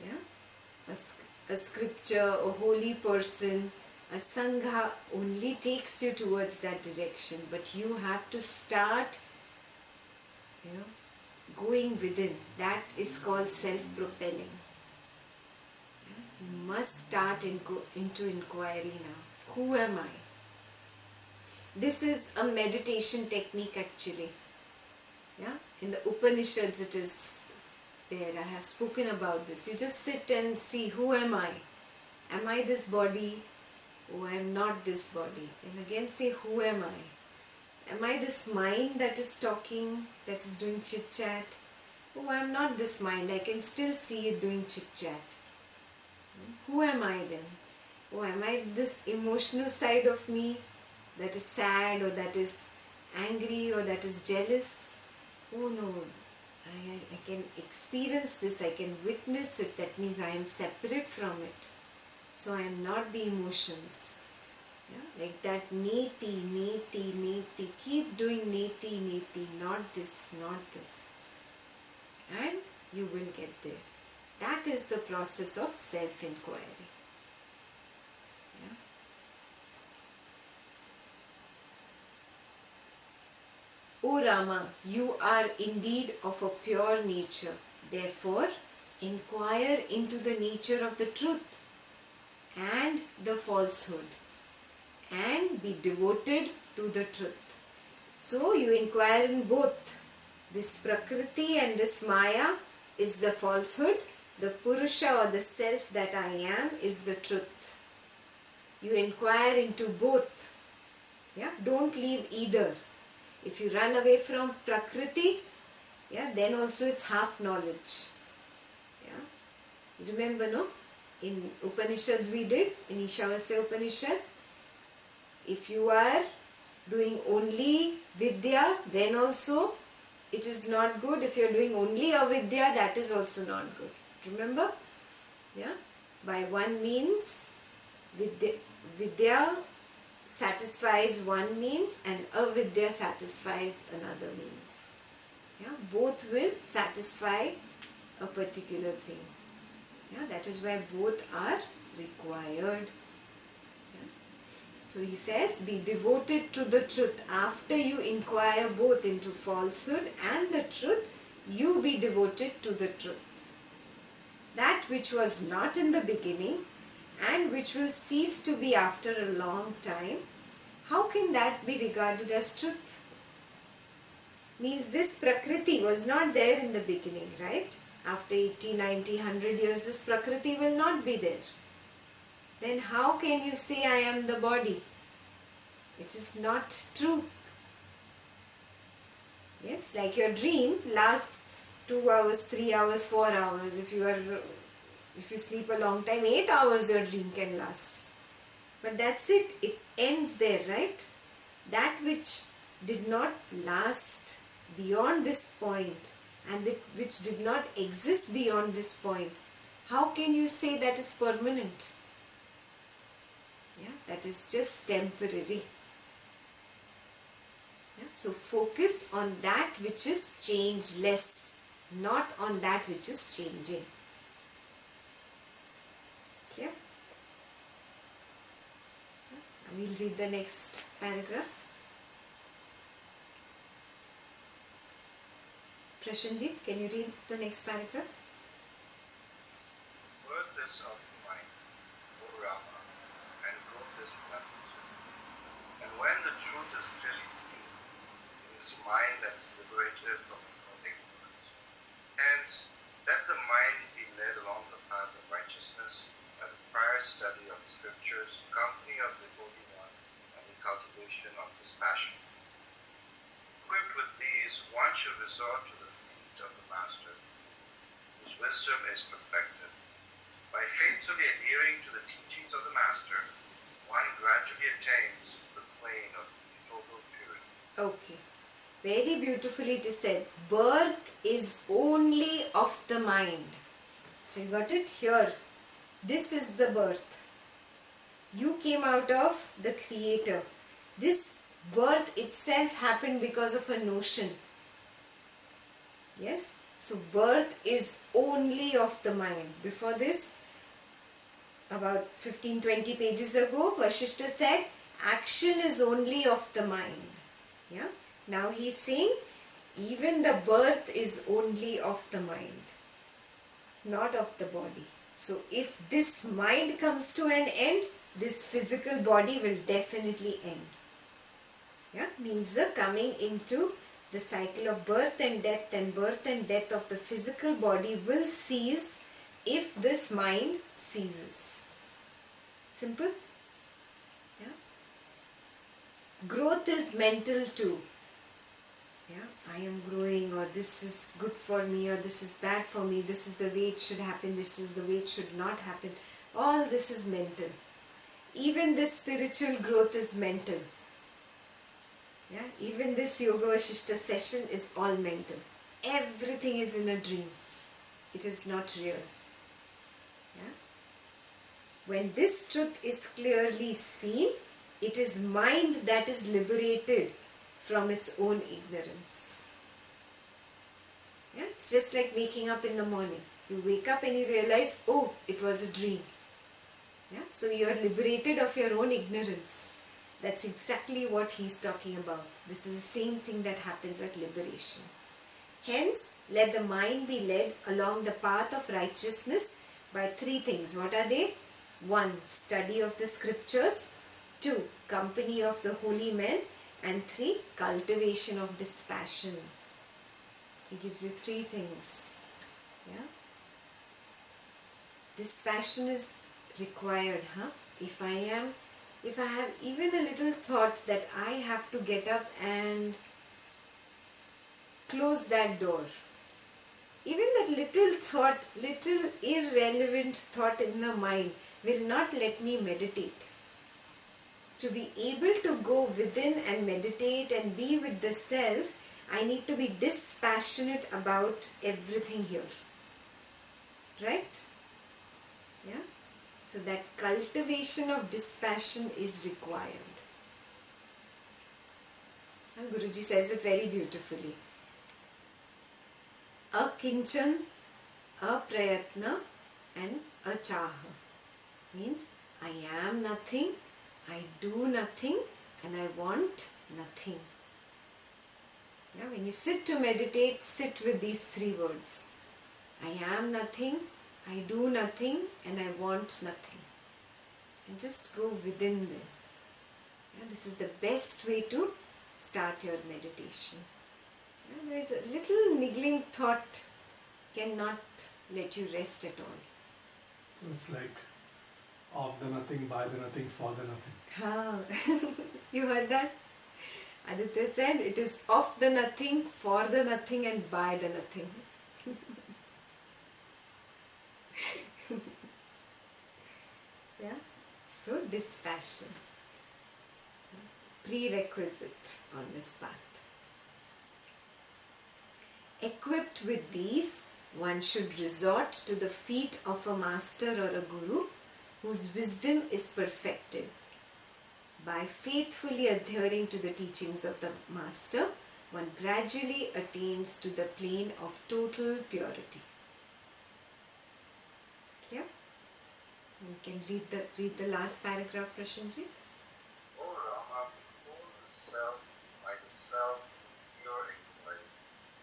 [SPEAKER 1] Yeah? A scripture, a holy person, a sangha only takes you towards that direction, but you have to start, going within. That is called self-propelling. You must start into inquiry now. Who am I? This is a meditation technique actually. Yeah? In the Upanishads it is there. I have spoken about this. You just sit and see, who am I? Am I this body? Oh, I am not this body. And again say, who am I? Am I this mind that is talking, that is doing chit-chat? Oh, I am not this mind. I can still see it doing chit-chat. Who am I then? Oh, am I this emotional side of me that is sad or that is angry or that is jealous? Oh no, I can experience this, I can witness it. That means I am separate from it. So I am not the emotions. Yeah? Like that neti, neti, neti. Keep doing neti, neti. Not this, not this. And you will get there. That is the process of self-inquiry. Yeah? O Rama, you are indeed of a pure nature. Therefore, inquire into the nature of the truth and the falsehood and be devoted to the truth. So you inquire in both. This Prakriti and this Maya is the falsehood. The Purusha or the self that I am is the truth. You inquire into both. Yeah? Don't leave either. If you run away from Prakriti, yeah, then also it's half knowledge. Yeah? Remember, no? In Upanishad we did, in Ishavasya Upanishad, if you are doing only Vidya, then also it is not good. If you are doing only Avidya, that is also not good. Remember? Yeah? By one means, Vidya satisfies one means and Avidya satisfies another means. Yeah? Both will satisfy a particular thing. Yeah? That is why both are required. Yeah? So he says, be devoted to the truth. After you inquire both into falsehood and the truth, you be devoted to the truth. That which was not in the beginning and which will cease to be after a long time, how can that be regarded as truth? Means this Prakriti was not there in the beginning, right? After 80, 90, 100 years, this Prakriti will not be there. Then how can you say I am the body? It is not true. Yes, like your dream lasts 2 hours, 3 hours, 4 hours. If you sleep a long time, 8 hours your dream can last. But that's it. It ends there, right? That which did not last beyond this point and which did not exist beyond this point, how can you say that is permanent? Yeah, that is just temporary. Yeah, so focus on that which is changeless, not on that which is changing. Okay? We'll read the next paragraph. Prashanjit, can you read the next paragraph?
[SPEAKER 3] Birth is of the mind, O Rama, and growth is pleasant. And when the truth is clearly seen, it is mind that is liberated from its own ignorance. Hence, let the mind be led along the path of righteousness by the prior study of the scriptures, company of devotee ones, and the cultivation of dispassion. Equipped with these, one should resort to the feet of the Master, whose wisdom is perfected. By faithfully adhering to the teachings of the Master, one gradually attains the plane of total purity.
[SPEAKER 1] Okay. Very beautifully it is said. Birth is only of the mind. So you got it here. This is the birth. You came out of the Creator. This birth itself happened because of a notion. Yes? So birth is only of the mind. Before this, about 15-20 pages ago, Vasistha said, action is only of the mind. Yeah? Now he is saying, even the birth is only of the mind, not of the body. So if this mind comes to an end, this physical body will definitely end. Yeah? Means the coming into the cycle of birth and death of the physical body will cease if this mind ceases. Simple? Yeah? Growth is mental too. Yeah? I am growing, or this is good for me, or this is bad for me, this is the way it should happen, this is the way it should not happen. All this is mental. Even this spiritual growth is mental. Yeah? Even this Yoga Vasistha session is all mental. Everything is in a dream. It is not real. Yeah? When this truth is clearly seen, it is mind that is liberated from its own ignorance. Yeah? It's just like waking up in the morning. You wake up and you realize, oh, it was a dream. Yeah? So you are liberated of your own ignorance. That's exactly what he's talking about. This is the same thing that happens at liberation. Hence, let the mind be led along the path of righteousness by three things. What are they? 1. Study of the scriptures. 2. Company of the holy men. And 3. Cultivation of dispassion. He gives you 3 things. Yeah? Dispassion is required. If I have even a little thought that I have to get up and close that door, even that little thought, little irrelevant thought in the mind will not let me meditate. To be able to go within and meditate and be with the self, I need to be dispassionate about everything here. Right? Yeah? So that cultivation of dispassion is required. And Guruji says it very beautifully. Akinchan, aprayatna and achaha. Means I am nothing, I do nothing and I want nothing. Yeah, when you sit to meditate, sit with these 3 words. I am nothing, I do nothing and I want nothing. And just go within them. Yeah, this is the best way to start your meditation. Yeah, there is a little niggling thought cannot let you rest at all.
[SPEAKER 5] So it's like of the nothing, by the nothing, for the nothing.
[SPEAKER 1] You heard that? Aditya said it is of the nothing, for the nothing and by the nothing. Yeah? So dispassion. Prerequisite on this path. Equipped with these, one should resort to the feet of a master or a guru whose wisdom is perfected. By faithfully adhering to the teachings of the master, one gradually attains to the plane of total purity. Yeah? We can read the last paragraph, Prashanji.
[SPEAKER 6] O Rama, behold the self by the self pure inquiry,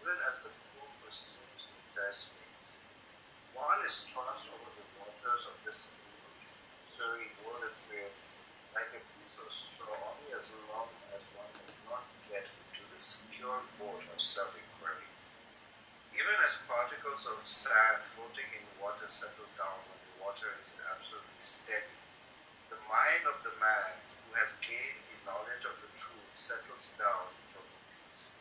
[SPEAKER 6] even as the pool pursues the entire space. One is tossed over the waters of this illusory world appearance like a piece of straw only as long as one does not get into this pure boat of self-inquiry. Even as particles of sand floating in water settle down when the water is absolutely steady, the mind of the man who has gained the knowledge of the truth settles down into peace.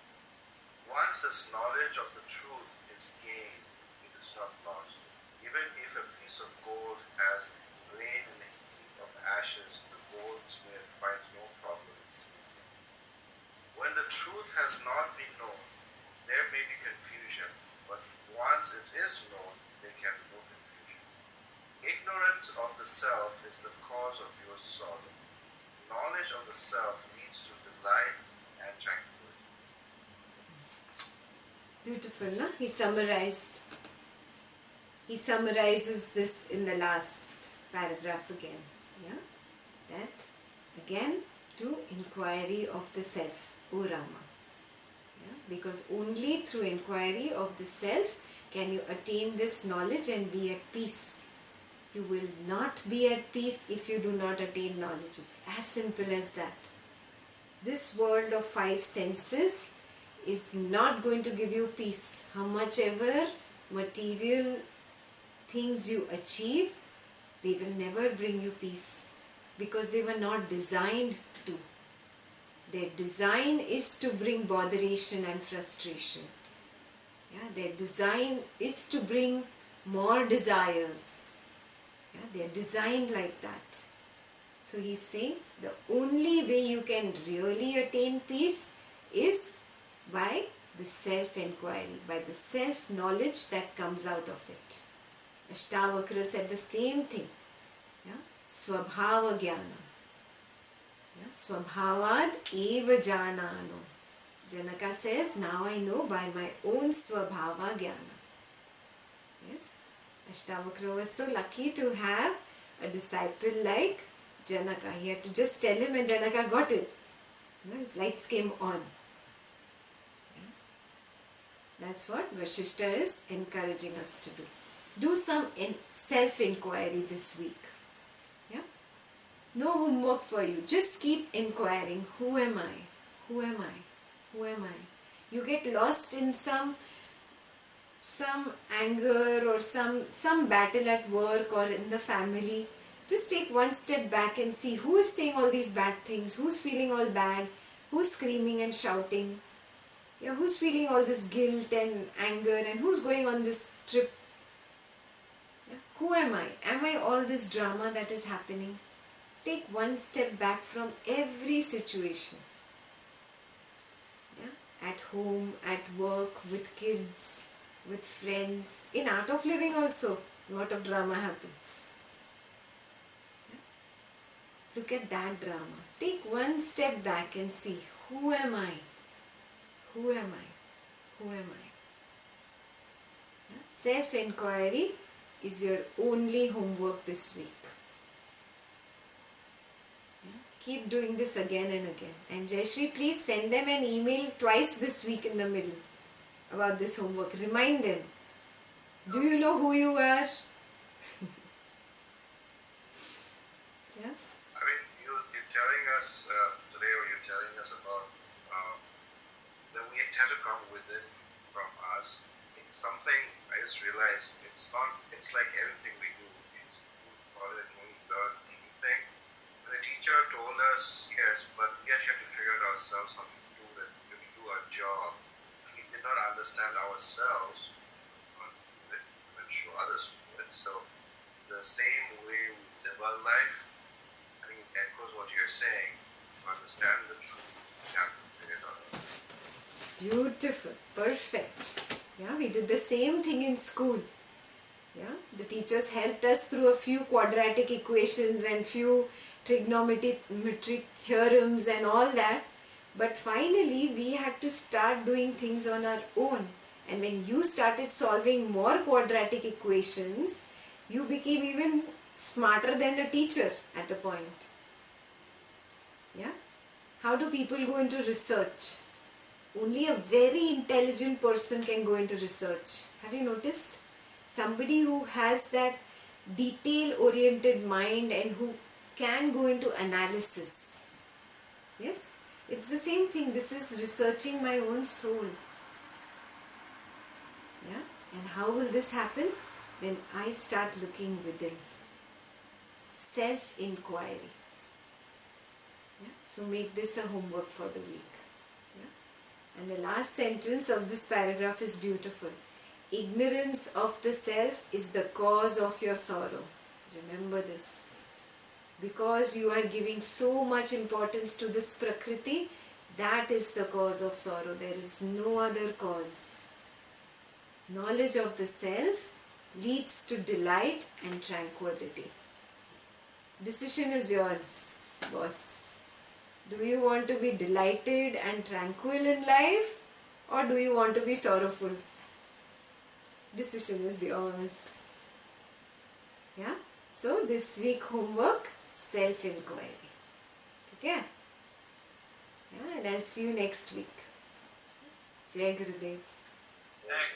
[SPEAKER 6] Once this knowledge of the truth is gained, it is not lost. Even if a piece of gold has lain in a heap of ashes, the goldsmith finds no problem in seeing it. When the truth has not been known, there may be confusion, but once it is known, there can be no confusion. Ignorance of the self is the cause of your sorrow. Knowledge of the self leads to delight and tranquility.
[SPEAKER 1] Beautiful, no? He summarizes this in the last paragraph again. Yeah? That again to inquiry of the self, O Rama. Yeah? Because only through inquiry of the self can you attain this knowledge and be at peace. You will not be at peace if you do not attain knowledge. It's as simple as that. This world of 5 senses is not going to give you peace. How much ever material things you achieve, they will never bring you peace because they were not designed to. Their design is to bring botheration and frustration. Yeah, their design is to bring more desires. Yeah, They are designed like that. So he's saying the only way you can really attain peace is by the self-inquiry, by the self-knowledge that comes out of it. Ashtavakra said the same thing. Yeah? Swabhava jnana. Yeah? Swabhavad eva janano. Janaka says, now I know by my own swabhava jnana. Yes? Ashtavakra was so lucky to have a disciple like Janaka. He had to just tell him and Janaka got it. His lights came on. Yeah? That's what Vasistha is encouraging us to do. Do some self-inquiry this week. Yeah? No homework for you. Just keep inquiring. Who am I? Who am I? Who am I? You get lost in some anger or some battle at work or in the family. Just take one step back and see who is saying all these bad things, who's feeling all bad, who's screaming and shouting, yeah, who's feeling all this guilt and anger, and who's going on this trip. Yeah? Who am I? Am I all this drama that is happening? Take one step back from every situation. Yeah? At home, at work, with kids, with friends. In art of living also, a lot of drama happens. Yeah? Look at that drama. Take one step back and see, who am I? Who am I? Who am I? Yeah? Self-inquiry is your only homework this week. Yeah? Keep doing this again and again. And Jayashree, please send them an email twice this week in the middle about this homework. Remind them. Do you know who you are? Yeah?
[SPEAKER 6] I mean, you're telling us today, or you're telling us about that we have to come within from us. It's something I just realized. It's like everything we do in school, college, when we learn anything. And the teacher told us, yes, but we actually have to figure it ourselves how to do it. We have to do our job. We did not understand ourselves, and show others to do it. So the same way we live our life, I think it echoes what you're saying. To understand the truth, we have to figure it out.
[SPEAKER 1] Beautiful. Perfect. Yeah, we did the same thing in school. Yeah, the teachers helped us through a few quadratic equations and few trigonometric theorems and all that. But finally, we had to start doing things on our own. And when you started solving more quadratic equations, you became even smarter than a teacher at a point. Yeah? How do people go into research? Only a very intelligent person can go into research. Have you noticed? Somebody who has that detail-oriented mind and who can go into analysis. Yes? It's the same thing. This is researching my own soul. Yeah? And how will this happen? When I start looking within. Self-inquiry. Yeah? So make this a homework for the week. Yeah? And the last sentence of this paragraph is beautiful. Ignorance of the self is the cause of your sorrow. Remember this. Because you are giving so much importance to this Prakriti, that is the cause of sorrow. There is no other cause. Knowledge of the self leads to delight and tranquility. Decision is yours, boss. Do you want to be delighted and tranquil in life, or do you want to be sorrowful? Decision is yours. Yeah? So this week homework, self-inquiry. Okay? Yeah, and I'll see you next week. Jai Gurudev.
[SPEAKER 6] Thank